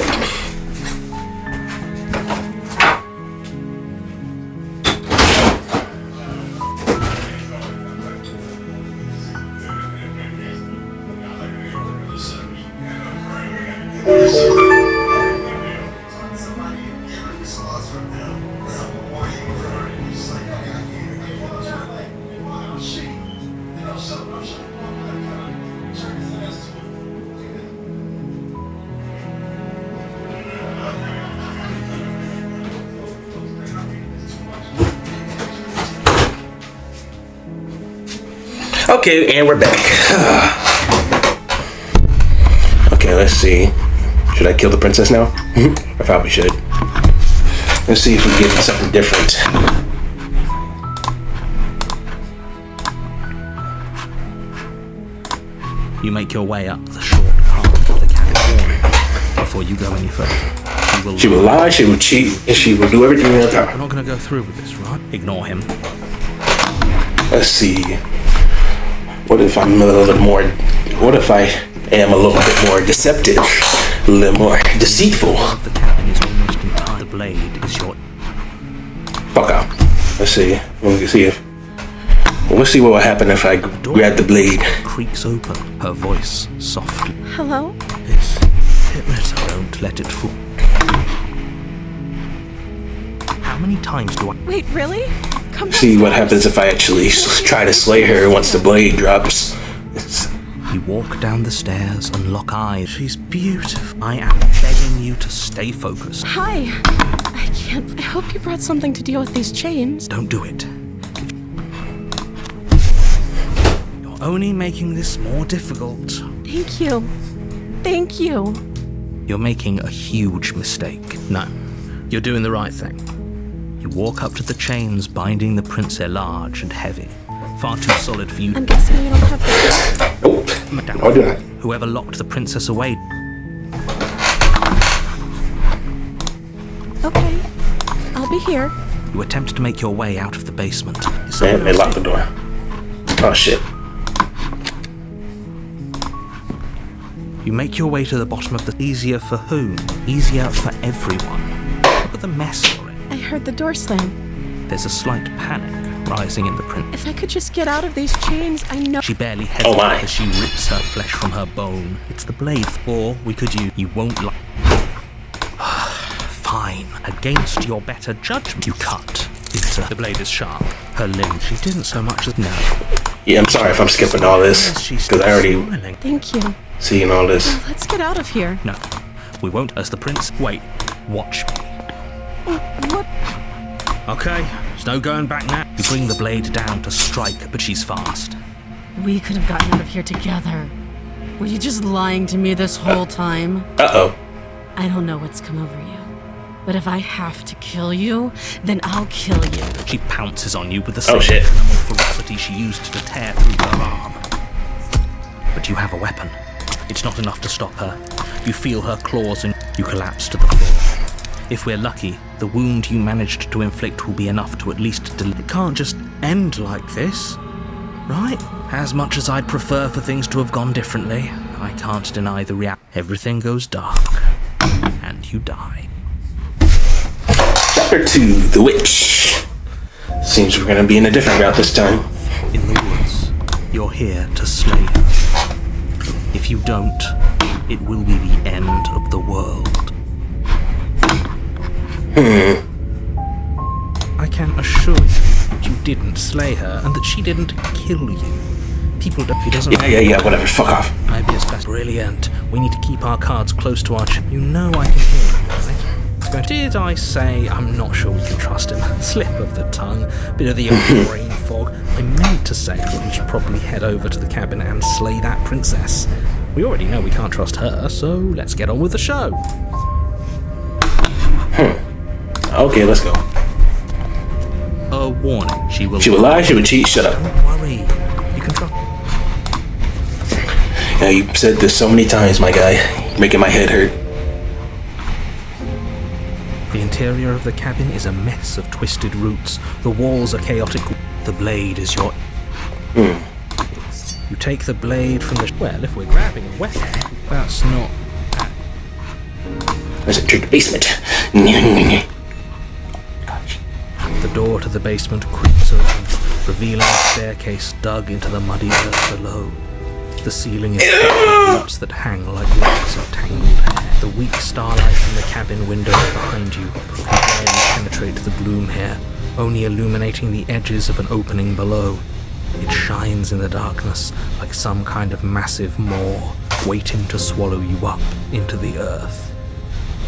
Okay, and we're back. Okay, let's see. Should I kill the princess now? I probably should. Let's see if we can get something different. You make your way up the short path of the cabin wall. Before you go any further, She will lie, she will cheat, and she will do everything in her power. We're not going to go through with this, right? Ignore him. Let's see. What if I'm a little bit more... What if I am a little bit more deceptive? A little more deceitful? The cabin is almost entire. The blade is your... Fuck out. Let's see. Let's see if... We'll see what will happen if I grab the blade. Creaks open, her voice softly. Hello? This hypnotist, don't let it fool. How many times do I... Wait, really? Come See what happens if I actually try to slay her once the blade drops. You walk down the stairs and lock eyes. She's beautiful. I am begging you to stay focused. Hi. I can't... I hope you brought something to deal with these chains. Don't do it. You're only making this more difficult. Thank you. Thank you. You're making a huge mistake. No, you're doing the right thing. You walk up to the chains binding the princess large and heavy. Far too solid for you. I'm guessing you don't have the... Nope. Madame, I'll do that. Whoever locked the princess away. Okay. I'll be here. You attempt to make your way out of the basement. And they locked the door. Oh shit. You make your way to the bottom of the... Easier for whom? Easier for everyone. Look at the mess you're in. I heard the door slam. There's a slight panic rising in the princess. If I could just get out of these chains, I know... She barely Oh my. hesitates as she rips her flesh from her bone. It's the blade. Or we could use... You won't like... Fine. Against your better judgment, you cut into... The blade is sharp. Her limb. She didn't so much as... No. Yeah, I'm sorry if I'm skipping all this. Because I already Smiling. Thank you. seen all this. Let's get out of here. No. We won't as the prince... Wait. Watch me. What? Okay. There's no going back now. You bring the blade down to strike, but she's fast. We could have gotten out of here together. Were you just lying to me this whole time? Uh-oh. I don't know what's come over you. But if I have to kill you, then I'll kill you. She pounces on you with the Oh, same shit. animal ferocity she used to tear through her arm. But you have a weapon. It's not enough to stop her. You feel her claws and you collapse to the floor. If we're lucky, the wound you managed to inflict will be enough to at least delay. It can't just end like this, right? As much as I'd prefer for things to have gone differently, I can't deny the reality. Everything goes dark, and you die. Chapter 2, The Witch. Seems we're gonna be in a different route this time. In the woods, you're here to slay her. If you don't, it will be the end of the world. I can assure you that you didn't slay her and that she didn't kill you. People don't... He doesn't... Yeah, whatever. Fuck off. Maybe it's best. Brilliant. We need to keep our cards close to our chest. You know I can hear you, right? Did I say I'm not sure we can trust him? Slip of the tongue, bit of the old brain fog. I meant to say we should probably head over to the cabin and slay that princess. We already know we can't trust her, so let's get on with the show. Okay, let's go. A warning. She will She will lie, she will cheat, shut up. Don't worry. You can trust... Yeah, you said this so many times, my guy. You're making my head hurt. The interior of the cabin is a mess of twisted roots. The walls are chaotic. The blade is your... You take the blade from the... Well, if we're grabbing a weapon, that's not... Let's enter the basement. The door to the basement creaks open, revealing a staircase dug into the muddy earth below. The ceiling is thick with roots that hang like locks of tangled hair. The weak starlight from the cabin window behind you can barely penetrate the gloom here, only illuminating the edges of an opening below. It shines in the darkness like some kind of massive maw waiting to swallow you up into the earth.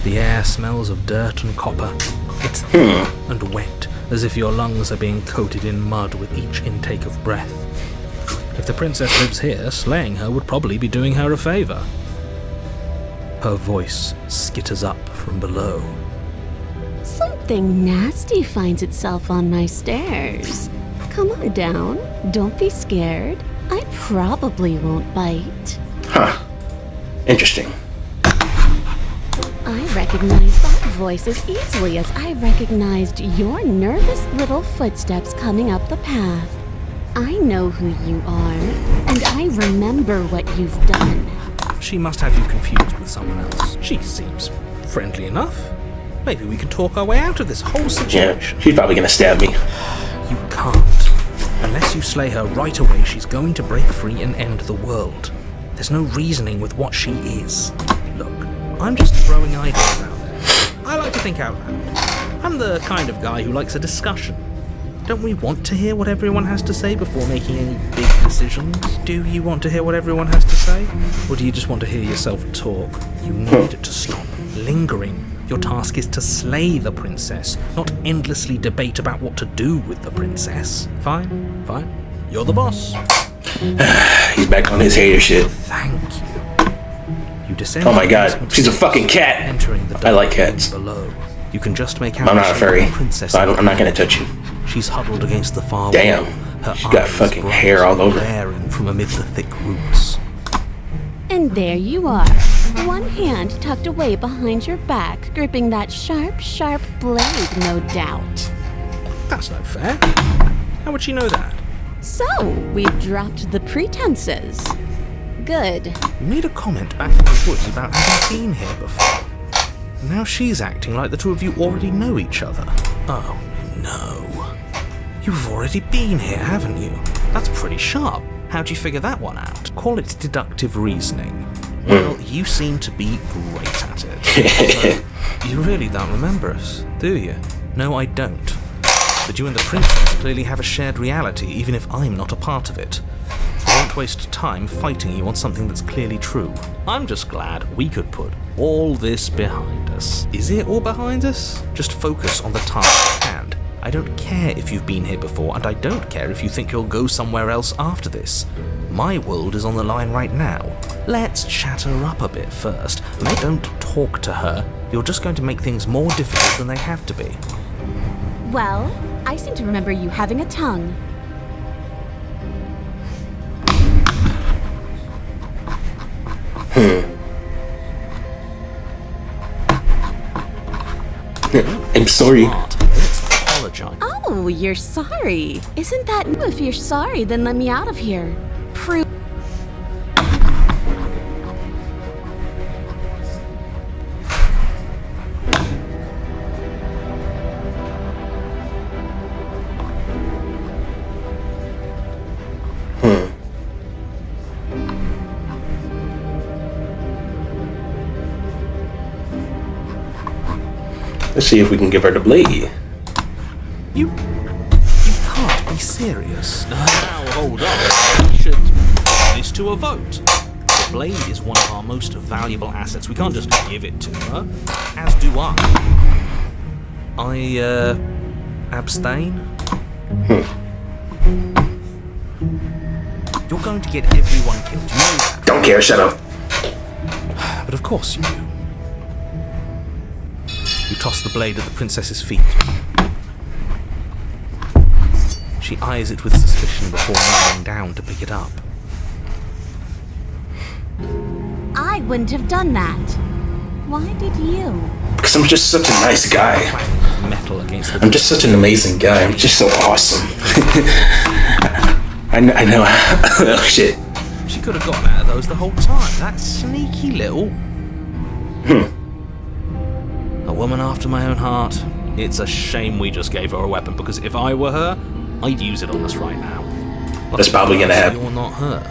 The air smells of dirt and copper. It's thick and wet, as if your lungs are being coated in mud with each intake of breath. If the princess lives here, slaying her would probably be doing her a favor. Her voice skitters up from below. Something nasty finds itself on my stairs. Come on down. Don't be scared. I probably won't bite. Huh. Interesting. I recognize that voice as easily as I recognized your nervous little footsteps coming up the path. I know who you are, and I remember what you've done. She must have you confused with someone else. She seems friendly enough. Maybe we can talk our way out of this whole situation. Yeah, she's probably gonna stab me. You can't. Unless you slay her right away, she's going to break free and end the world. There's no reasoning with what she is. Look, I'm just throwing ideas out there. I like to think out loud. I'm the kind of guy who likes a discussion. Don't we want to hear what everyone has to say before making any big decisions? Do you want to hear what everyone has to say? Or do you just want to hear yourself talk? You need to stop lingering. Your task is to slay the princess, not endlessly debate about what to do with the princess. Fine, fine. You're the boss. He's back on his hater shit. Thank you. You descend. Oh my god, she's a fucking cat. Entering the I like cats. below. You can just make out I'm not a furry, princess. so I'm not gonna touch you. She's huddled against the far Damn, wall. Her she's got eyes fucking bright, hair all over. glaring from amid the thick roots. And there you are, one hand tucked away behind your back, gripping that sharp, sharp blade, no doubt. That's not fair. How would she know that? So, we've dropped the pretenses. Good. You made a comment back in the woods about having been here before. Now she's acting like the two of you already know each other. Oh, no. You've already been here, haven't you? That's pretty sharp. How'd you figure that one out? Call it deductive reasoning. Well, you seem to be great at it. So, you really don't remember us, do you? No, I don't. But you and the princess clearly have a shared reality, even if I'm not a part of it. I won't waste time fighting you on something that's clearly true. I'm just glad we could put all this behind us. Is it all behind us? Just focus on the task at hand. I don't care if you've been here before, and I don't care if you think you'll go somewhere else after this. My world is on the line right now. Let's chat her up a bit first. Don't talk to her. You're just going to make things more difficult than they have to be. Well, I seem to remember you having a tongue. I'm sorry. Apologize. Oh, you're sorry. Isn't that... If you're sorry, then let me out of here. Prove... Let's see if we can give her the blade. You can't be serious. Now, hold on. We should put this to a vote. The blade is one of our most valuable assets. We can't just give it to her. As do I. Abstain? You're going to get everyone killed. You know that. Don't care, shut up. But of course you do. You toss the blade at the princess's feet. She eyes it with suspicion before kneeling down to pick it up. I wouldn't have done that. Why did you? Because I'm just such a nice guy. Metal against the I'm just such an amazing guy. I'm just so awesome. I know. Oh shit. She could have gotten out of those the whole time. That sneaky little... A woman after my own heart. It's a shame we just gave her a weapon, because if I were her, I'd use it on us right now. That's probably gonna happen. You're not her.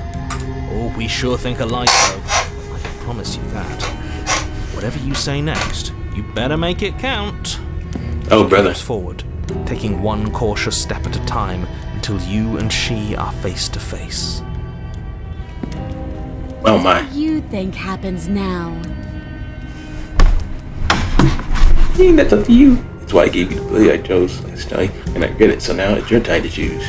Oh, we sure think alike, though. I can promise you that. Whatever you say next, you better make it count. Oh, brother. Moves forward, taking one cautious step at a time until you and she are face to face. Oh my. What do you think happens now? That's up to you. That's why I gave you the blade I chose last night, and I get it. So now it's your time to choose.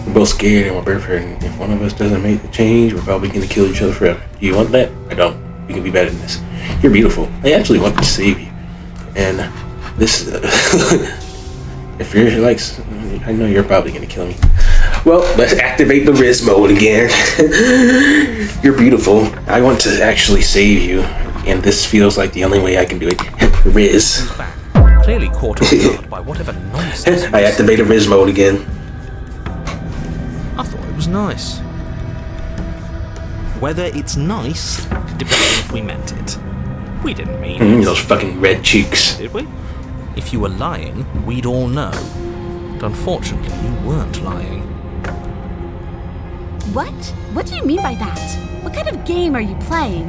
We're both scared and we're both hurting. If one of us doesn't make the change, we're probably gonna kill each other forever. Do you want that? I don't. We can be better than this. You're beautiful. I actually want to save you. And this, if you're like, I know you're probably gonna kill me. Well, let's activate the Riz mode again. You're beautiful. I want to actually save you, and this feels like the only way I can do it. Riz. Clearly caught off guard by whatever nonsense. I activated Riz mode again. I thought it was nice. Whether it's nice depends on if we meant it. We didn't mean it. Those fucking red cheeks. Did we? If you were lying, we'd all know. But unfortunately, you weren't lying. What? What do you mean by that? What kind of game are you playing?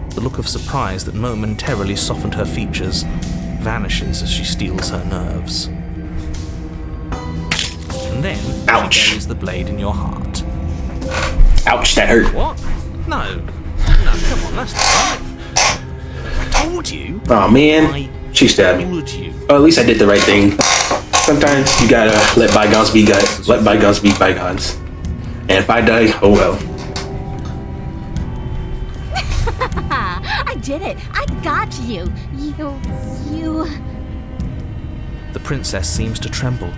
The look of surprise that momentarily softened her features vanishes as she steels her nerves. And then Ouch. she buries the blade in your heart. Ouch, that hurt. What? No, come on, that's not right. I told you. Oh man, she stabbed me. Told you. Well, at least I did the right thing. Sometimes you gotta let bygones be bygones. And if I die, oh well. I did it. I got you. You... The princess seems to tremble,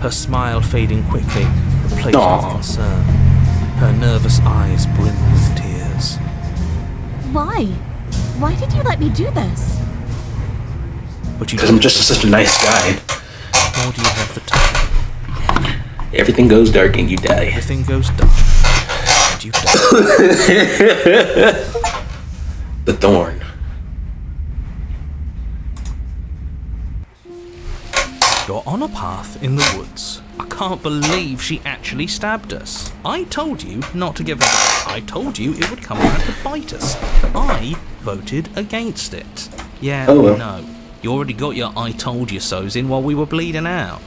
her smile fading quickly, replaced Aww. with concern. Her nervous eyes brim with tears. Why? Why did you let me do this? But you Because I'm just such a nice guy. nor do you have the time. Everything goes dark and you die. Everything goes dark, and you die. The thorn. You're on a path in the woods. I can't believe she actually stabbed us. I told you not to give her the... I told you it would come around to bite us. I voted against it. Yeah, Oh, well. no. You already got your I told you so's in while we were bleeding out.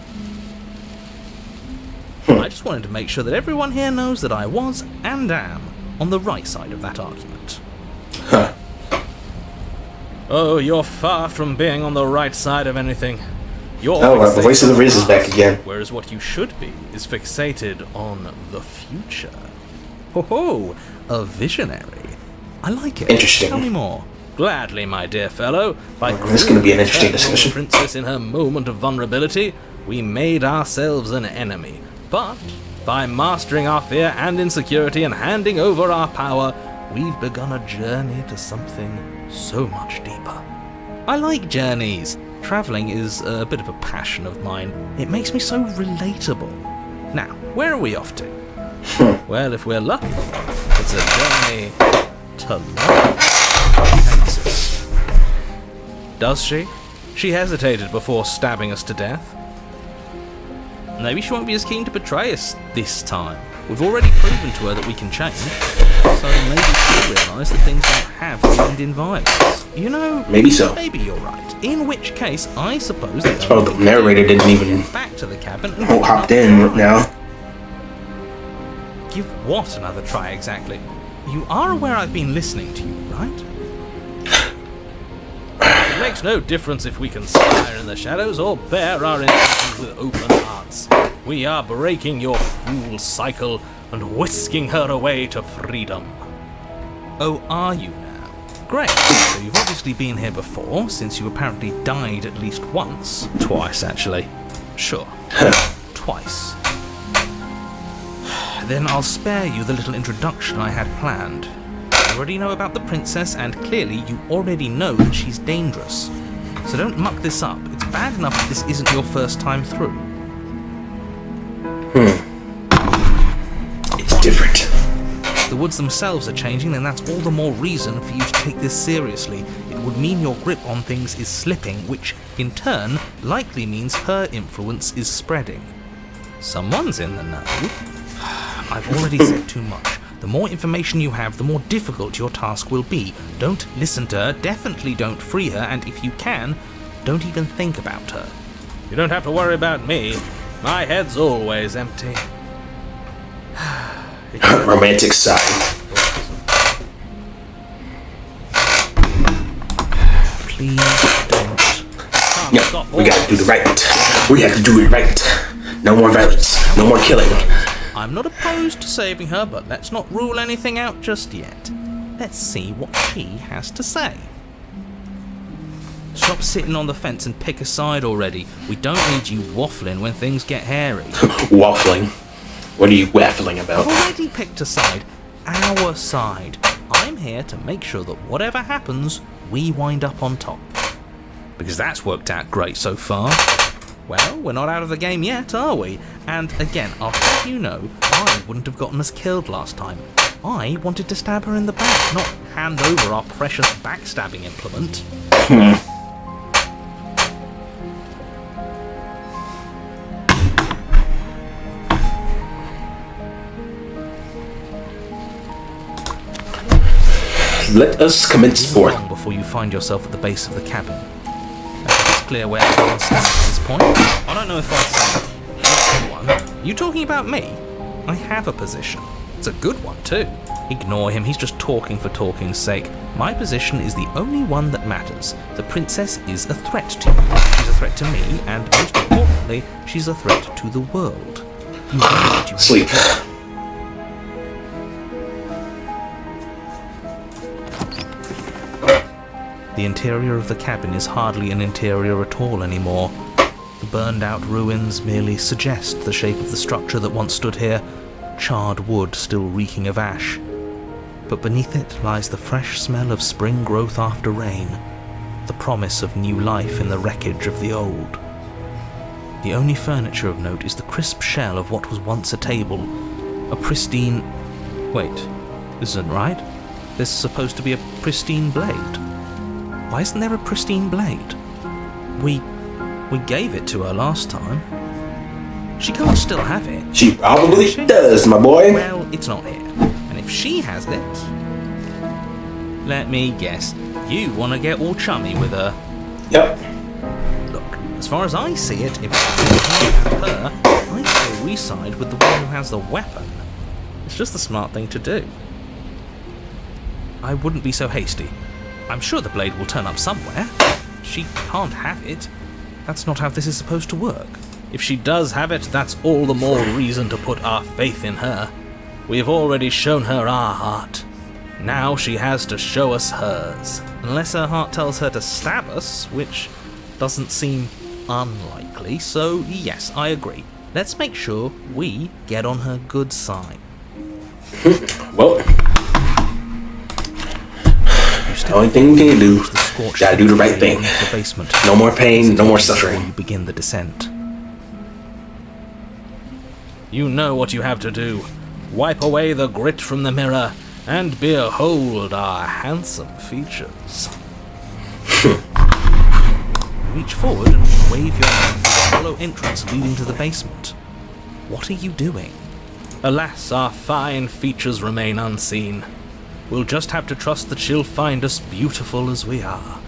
I just wanted to make sure that everyone here knows that I was and am on the right side of that argument. Huh. Oh, you're far from being on the right side of anything. You're Oh, well, the voice of the Riz is fixated back on the again. past, whereas what you should be is fixated on the future. Ho ho, a visionary. I like it. Interesting. Tell me more. Gladly, my dear fellow. By This is gonna be an interesting killing the discussion. princess in her moment of vulnerability, we made ourselves an enemy. But by mastering our fear and insecurity and handing over our power, we've begun a journey to something so much deeper. I like journeys. Traveling is a bit of a passion of mine. It makes me so relatable. Now, where are we off to? Well, if we're lucky, it's a journey to love. Texas. Does she? She hesitated before stabbing us to death. Maybe she won't be as keen to betray us this time. We've already proven to her that we can change, so maybe she'll realise that things don't have to end in violence. You know, Maybe so. maybe you're right. In which case, I suppose that Oh, the narrator didn't even back to the cabin and hopped in now. Give what another try exactly? You are aware I've been listening to you, right? It makes no difference if we conspire in the shadows or bear our intentions with open hearts. We are breaking your cruel cycle and whisking her away to freedom. Oh, are you now? Great. So you've obviously been here before, since you apparently died at least once. Twice, actually. Sure. Twice. Then I'll spare you the little introduction I had planned. You already know about the princess, and clearly you already know that she's dangerous. So don't muck this up. It's bad enough that this isn't your first time through. It's different. If the woods themselves are changing, then that's all the more reason for you to take this seriously. It would mean your grip on things is slipping, which, in turn, likely means her influence is spreading. Someone's in the know. I've already said too much. The more information you have, the more difficult your task will be. Don't listen to her, definitely don't free her, and if you can, don't even think about her. You don't have to worry about me. My head's always empty. Romantic side. Please don't. Yeah, we gotta do the right. We have to do it right. No more violence. No more killing. I'm not opposed to saving her, but let's not rule anything out just yet. Let's see what she has to say. Stop sitting on the fence and pick a side already. We don't need you waffling when things get hairy. Waffling? What are you waffling about? I've already picked a side. Our side. I'm here to make sure that whatever happens, we wind up on top. Because that's worked out great so far. Well, we're not out of the game yet, are we? And again, I'll have you know, I wouldn't have gotten us killed last time. I wanted to stab her in the back, not hand over our precious backstabbing implement. Let us commence sport. Long before you find yourself at the base of the cabin. It's clear where everyone stands at this point. I don't know if I say one. You talking about me? I have a position. It's a good one too. Ignore him, he's just talking for talking's sake. My position is the only one that matters. The princess is a threat to you. She's a threat to me, and most importantly, she's a threat to the world. You know what you Sleep. The interior of the cabin is hardly an interior at all anymore. The burned out ruins merely suggest the shape of the structure that once stood here, charred wood still reeking of ash. But beneath it lies the fresh smell of spring growth after rain, the promise of new life in the wreckage of the old. The only furniture of note is the crisp shell of what was once a table, a pristine... Wait, this isn't right. There's supposed to be a pristine blade. Why isn't there a pristine blade? We gave it to her last time. She can't still have it. She probably does, my boy. Well, it's not here. And if she has it... Let me guess. You want to get all chummy with her. Yep. Look, as far as I see it, if you have her, I say we side with the one who has the weapon. It's just the smart thing to do. I wouldn't be so hasty. I'm sure the blade will turn up somewhere. She can't have it. That's not how this is supposed to work. If she does have it, that's all the more reason to put our faith in her. We've already shown her our heart. Now she has to show us hers. Unless her heart tells her to stab us, which doesn't seem unlikely, so yes, I agree. Let's make sure we get on her good side. Well... The only thing we can do, gotta do the right thing. The basement. No more pain, no more suffering. You begin the descent. You know what you have to do. Wipe away the grit from the mirror, and behold our handsome features. Reach forward and wave your hand to the hollow entrance leading to the basement. What are you doing? Alas, our fine features remain unseen. We'll just have to trust that she'll find us beautiful as we are.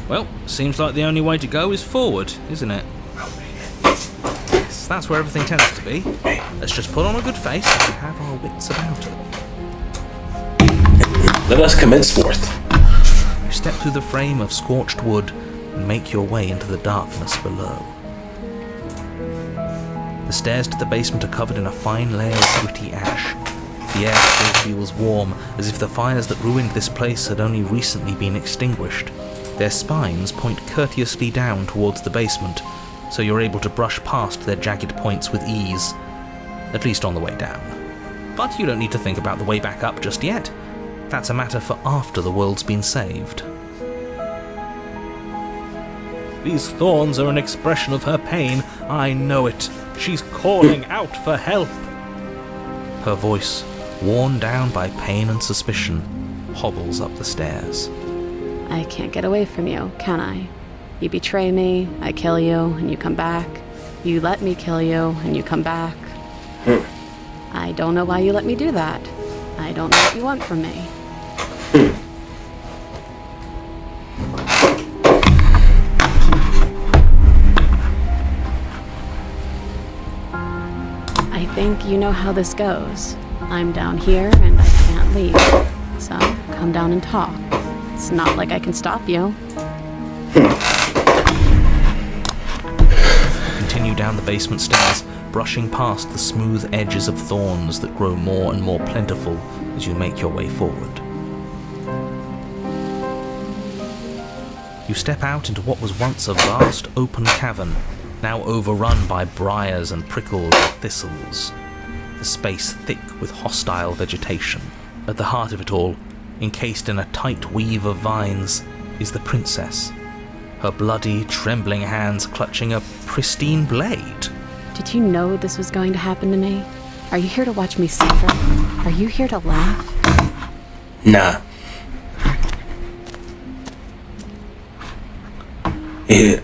Well, seems like the only way to go is forward, isn't it? Yes, that's where everything tends to be. Let's just put on a good face and have our wits about it. Let us commence forth. You step through the frame of scorched wood and make your way into the darkness below. The stairs to the basement are covered in a fine layer of gritty ash. The air still feels warm, as if the fires that ruined this place had only recently been extinguished. Their spines point courteously down towards the basement, so you're able to brush past their jagged points with ease, at least on the way down. But you don't need to think about the way back up just yet. That's a matter for after the world's been saved. These thorns are an expression of her pain. I know it. She's calling out for help. Her voice, worn down by pain and suspicion, hobbles up the stairs. I can't get away from you, can I? You betray me, I kill you, and you come back. You let me kill you, and you come back. I don't know why you let me do that. I don't know what you want from me. I think you know how this goes. I'm down here, and I can't leave. So, come down and talk. It's not like I can stop you. Continue down the basement stairs, brushing past the smooth edges of thorns that grow more and more plentiful as you make your way forward. You step out into what was once a vast open cavern, now overrun by briars and prickles and thistles, the space thick with hostile vegetation. At the heart of it all, encased in a tight weave of vines, is the princess, her bloody, trembling hands clutching a pristine blade. Did you know this was going to happen to me? Are you here to watch me suffer? Are you here to laugh? Nah. Yeah.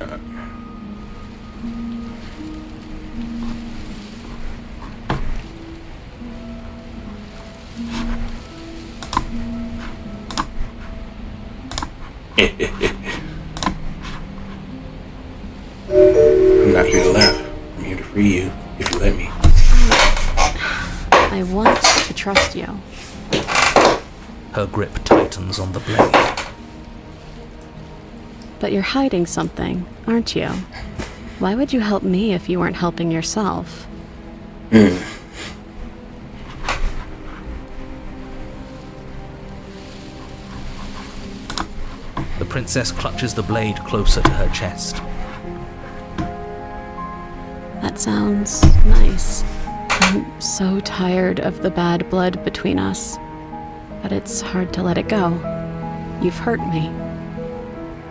I'm not here to laugh. I'm here to free you, if you let me. I want to trust you. Her grip tightens on the blade. But you're hiding something, aren't you? Why would you help me if you weren't helping yourself? The princess clutches the blade closer to her chest. That sounds nice. I'm so tired of the bad blood between us. But it's hard to let it go. You've hurt me.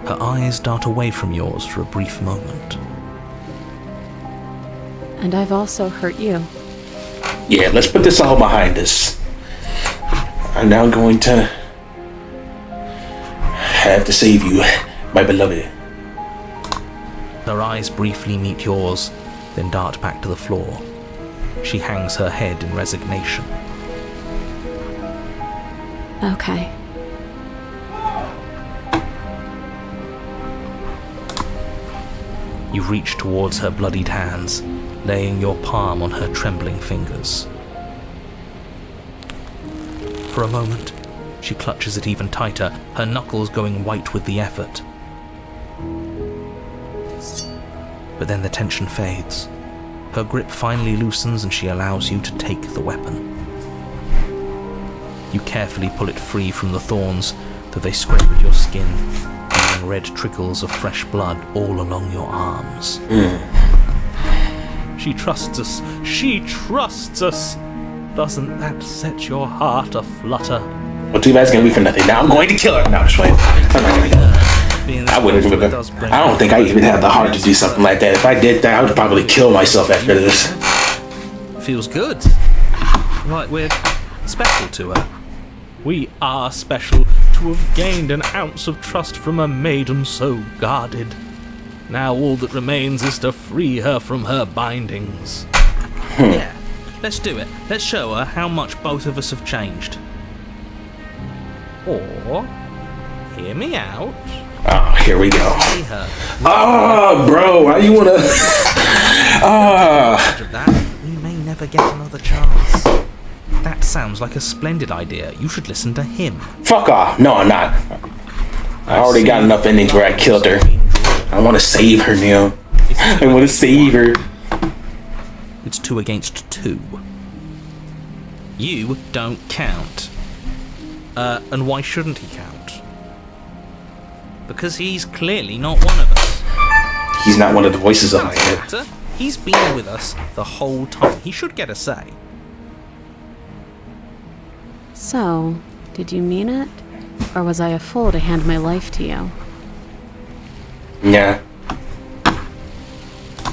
Her eyes dart away from yours for a brief moment. And I've also hurt you. Yeah, let's put this all behind us. I'm now going to have to save you, my beloved. Her eyes briefly meet yours, then dart back to the floor. She hangs her head in resignation. Okay. You reach towards her bloodied hands, laying your palm on her trembling fingers. For a moment, she clutches it even tighter, her knuckles going white with the effort. But then the tension fades. Her grip finally loosens and she allows you to take the weapon. You carefully pull it free from the thorns, though they scrape at your skin, leaving red trickles of fresh blood all along your arms. She trusts us. She trusts us. Doesn't that set your heart aflutter? Well, too bad it's gonna be for nothing. Now I'm going to kill her. No, just wait. I'm not gonna kill her. I wouldn't give it. I don't think I even have the heart to do something like that. If I did that, I would probably kill myself after this. Feels good. Like we're special to her. We are special to have gained an ounce of trust from a maiden so guarded. Now all that remains is to free her from her bindings. Yeah, let's do it. Let's show her how much both of us have changed. Or, hear me out. Oh, here we go. See her. Oh, bro, why you wanna? Of that, we may never get another chance. That sounds like a splendid idea. You should listen to him. Fuck off. No, I'm not. I already got enough endings where I killed her. I want to save her, Neil. I want to save her. It's 2 against 2. You don't count. And why shouldn't he count? Because he's clearly not one of us. He's not one of the voices of my head. He's been with us the whole time. He should get a say. So, did you mean it? Or was I a fool to hand my life to you? Yeah.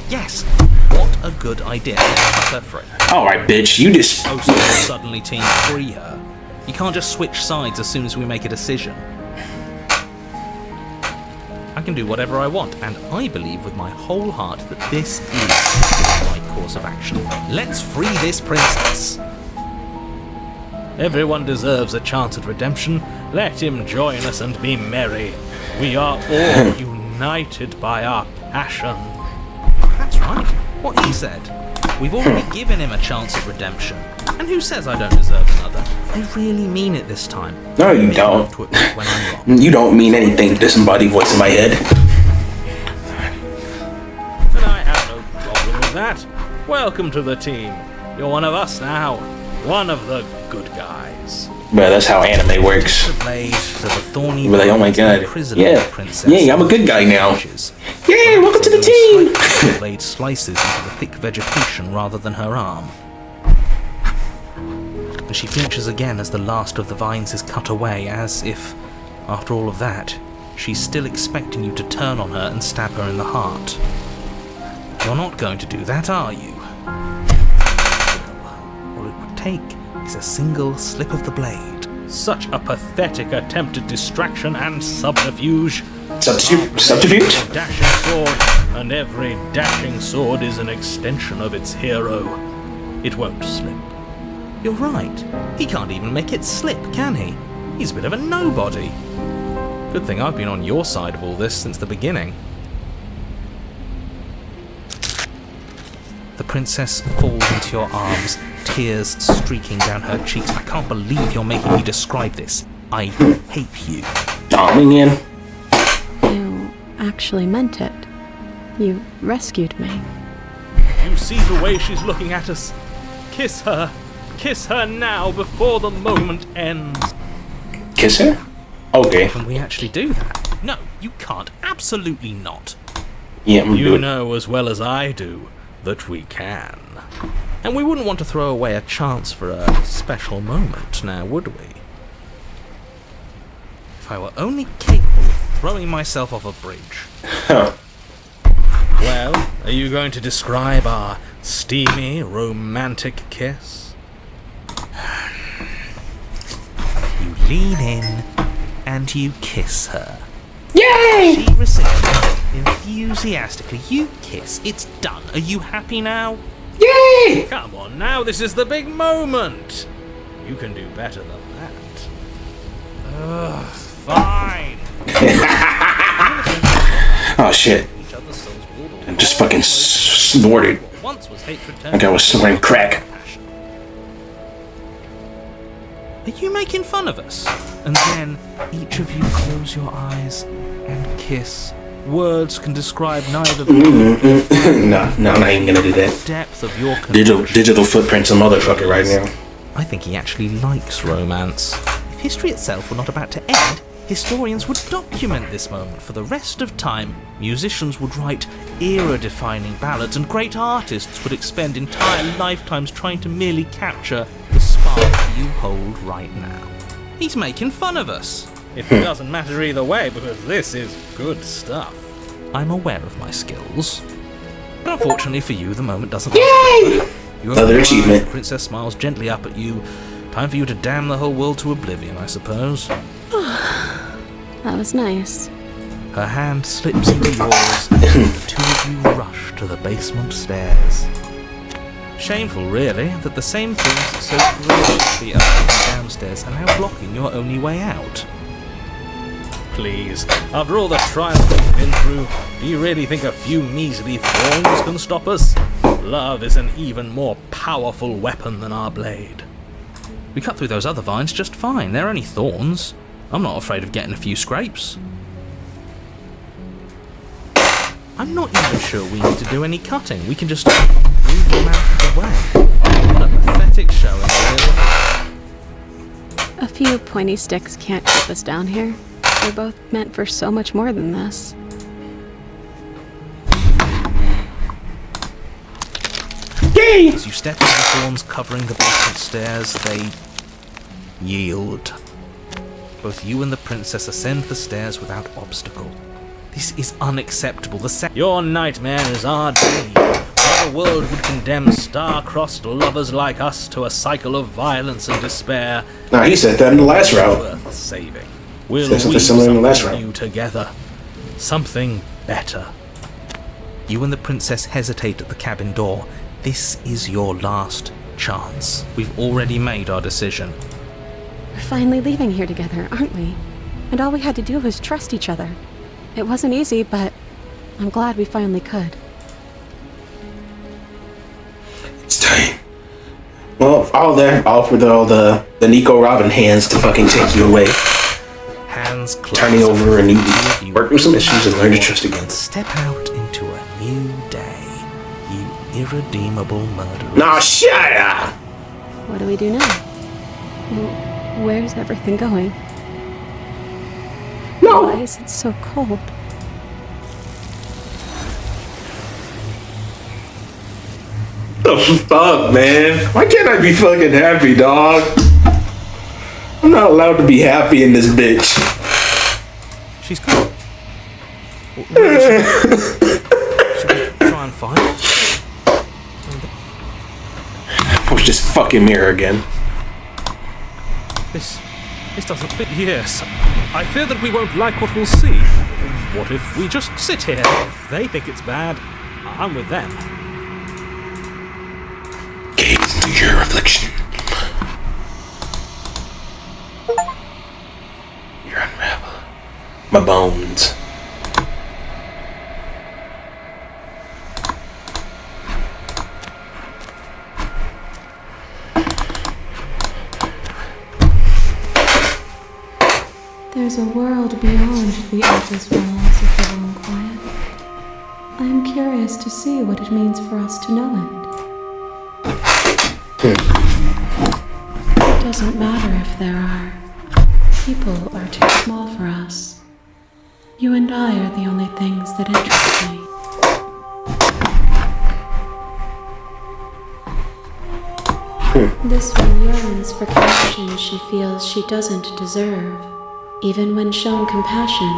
Yes! What a good idea. Let's cut her free. Alright, bitch, you just. Oh, so you'll suddenly team free her. You can't just switch sides as soon as we make a decision. I can do whatever I want, and I believe with my whole heart that this is the right course of action. Let's free this princess. Everyone deserves a chance at redemption. Let him join us and be merry. We are all united by our passion. That's right, what he said. We've already given him a chance at redemption. And who says I don't deserve another? I really mean it this time. No, you don't. To admit when I'm wrong. You don't mean anything, disembodied voice in my head. And I have no problem with that. Welcome to the team. You're one of us now. One of the good guys. But that's how anime works. The blade to the thorny Be like, oh my god. Yeah. Yeah, I'm a good guy now. Yay, welcome to the team! The blade slices into the thick vegetation rather than her arm. But she flinches again as the last of the vines is cut away, as if, after all of that, she's still expecting you to turn on her and stab her in the heart. You're not going to do that, are you? All it would take is a single slip of the blade. Such a pathetic attempt at distraction and subterfuge. Subterfuge? A dashing sword, and every dashing sword is an extension of its hero. It won't slip. You're right. He can't even make it slip, can he? He's a bit of a nobody. Good thing I've been on your side of all this since the beginning. The princess falls into your arms, tears streaking down her cheeks. I can't believe you're making me describe this. I hate you. Oh, man. You actually meant it. You rescued me. You see the way she's looking at us? Kiss her. Kiss her now before the moment ends. Kiss her? Okay. Can we actually do that? No, you can't. Absolutely not. Yeah, I'm You doing it. know as well as I do that we can. And we wouldn't want to throw away a chance for a special moment, now would we? If I were only capable of throwing myself off a bridge. Huh. Well, are you going to describe our steamy, romantic kiss? You lean in and you kiss her. Yay! She reciprocates enthusiastically. You kiss. It's done. Are you happy now? Yay! Come on now, this is the big moment. You can do better than that. Ugh, fine. Oh shit. Each other's souls will I just fucking snorted. What once was hatred turned Like I was snorting crack. passion. Are you making fun of us? And then each of you close your eyes and kiss. Words can describe neither the No, I'm not even gonna do that. depth of your connection. Digital footprints a motherfucker right now. I think he actually likes romance. If history itself were not about to end, historians would document this moment for the rest of time. Musicians would write era-defining ballads, and great artists would expend entire lifetimes trying to merely capture the spark you hold right now. He's making fun of us. It doesn't matter either way, because this is good stuff. I'm aware of my skills. But unfortunately for you, the moment doesn't last. Another achievement. The princess smiles gently up at you. Time for you to damn the whole world to oblivion, I suppose. That was nice. Her hand slips into yours, and the two of you rush to the basement stairs. Shameful, really, that the same things that so graciously up and downstairs are now blocking your only way out. Please, after all the trials we've been through, do you really think a few measly thorns can stop us? Love is an even more powerful weapon than our blade. We cut through those other vines just fine. They're only thorns. I'm not afraid of getting a few scrapes. I'm not even sure we need to do any cutting. We can just move them out of the way. What a pathetic showing, really. A few pointy sticks can't keep us down here. We're both meant for so much more than this. Yay! As you step into the thorns covering the basement stairs, they yield. Both you and the princess ascend the stairs without obstacle. This is unacceptable. Your nightmare is our day. How the world would condemn star-crossed lovers like us to a cycle of violence and despair. Nah, he said that in the last route. Worth saving. We'll Said something weave similar in the last something round. new together. Something better. You and the princess hesitate at the cabin door. This is your last chance. We've already made our decision. We're finally leaving here together, aren't we? And all we had to do was trust each other. It wasn't easy, but I'm glad we finally could. It's time. Well, all for all the Nico Robin hands to fucking take you away. Hands closed. Turning over and you work through some issues and learn to trust again. Step out into a new day, you irredeemable murderer. Nah, shut up! What do we do now? Where's everything going? No! Why is it so cold? The fuck, man? Why can't I be fucking happy, dog? I'm not allowed to be happy in this bitch. She's gone. Where is she? Should we try and find her? Push this fucking mirror again. This doesn't fit. Yes. I fear that we won't like what we'll see. What if we just sit here? If they think it's bad, I'm with them. Gaze into your reflection. You're unravel. My bones. There's a world beyond the office walls of the long quiet. I am curious to see what it means for us to know it. It doesn't matter if there are. People are too small for us. You and I are the only things that interest me. This one yearns for connection she feels she doesn't deserve. Even when shown compassion,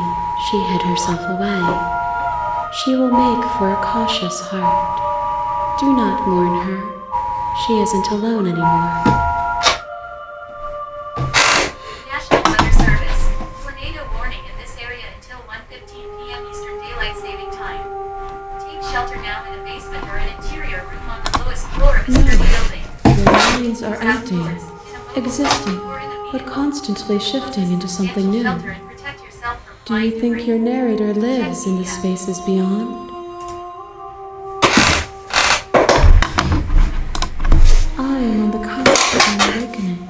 she hid herself away. She will make for a cautious heart. Do not mourn her. She isn't alone anymore. National Weather Service. Tornado warning in this area until 1:15 p.m. Eastern Daylight Saving Time. Take shelter now in a basement or an interior room on the lowest floor of a sturdy building. Your minds are empty, existing, but constantly shifting into something new. Do you think your narrator lives in the spaces beyond? I am on the cusp of an awakening.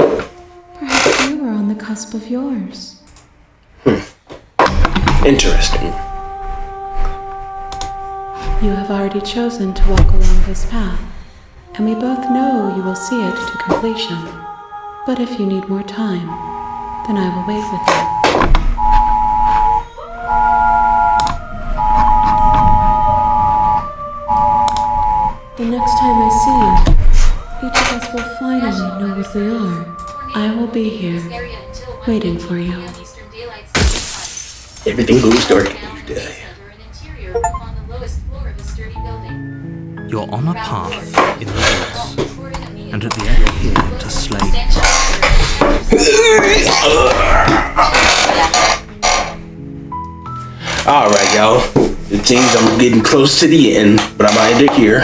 Perhaps you are on the cusp of yours. Interesting. You have already chosen to walk along this path, and we both know you will see it to completion. But if you need more time, then I will wait with you. The next time I see you, each of us will finally know what we are. I will be here, waiting for you. Everything goes dark today. You're on a path in the woods, and at the end here to slay. Alright, y'all. It seems I'm getting close to the end, but I'm out of here.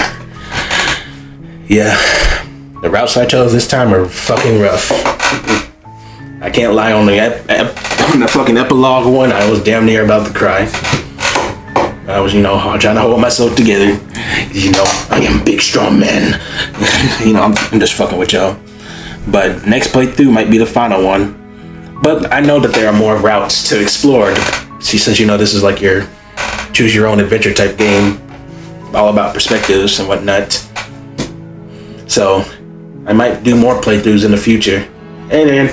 Yeah, the routes I chose this time are fucking rough. I can't lie, on the fucking epilogue one, I was damn near about to cry. I was, trying to hold myself together. I am a big, strong man. I'm just fucking with y'all. But next playthrough might be the final one. But I know that there are more routes to explore. See, since this is like your choose your own adventure type game, all about perspectives and whatnot. So I might do more playthroughs in the future. And if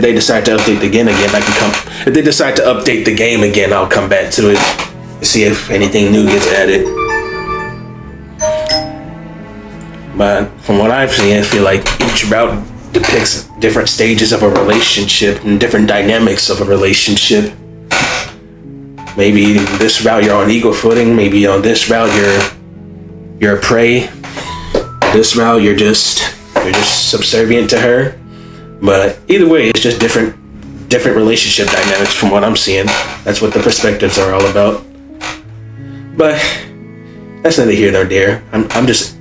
they decide to update the game again, I can come. If they decide to update the game again, I'll come back to it to see if anything new gets added. But from what I've seen, I feel like each route depicts different stages of a relationship and different dynamics of a relationship. Maybe this route you're on equal footing. Maybe on this route you're a prey. This route you're just subservient to her. But either way, it's just different relationship dynamics from what I'm seeing. That's what the perspectives are all about. But that's neither here nor there. I'm just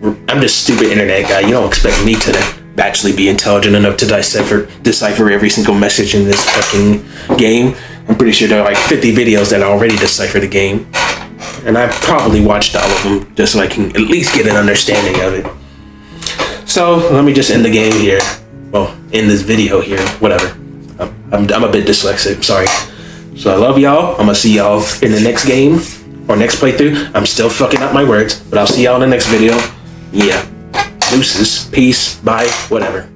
stupid internet guy. You don't expect me to actually be intelligent enough to decipher every single message in this fucking game. I'm pretty sure there are like 50 videos that already decipher the game. And I probably watched all of them just so I can at least get an understanding of it. So let me just end the game here. Well, end this video here. Whatever. I'm a bit dyslexic. Sorry. So I love y'all. I'm gonna see y'all in the next game or next playthrough. I'm still fucking up my words, but I'll see y'all in the next video. Yeah. Deuces. Peace. Bye. Whatever.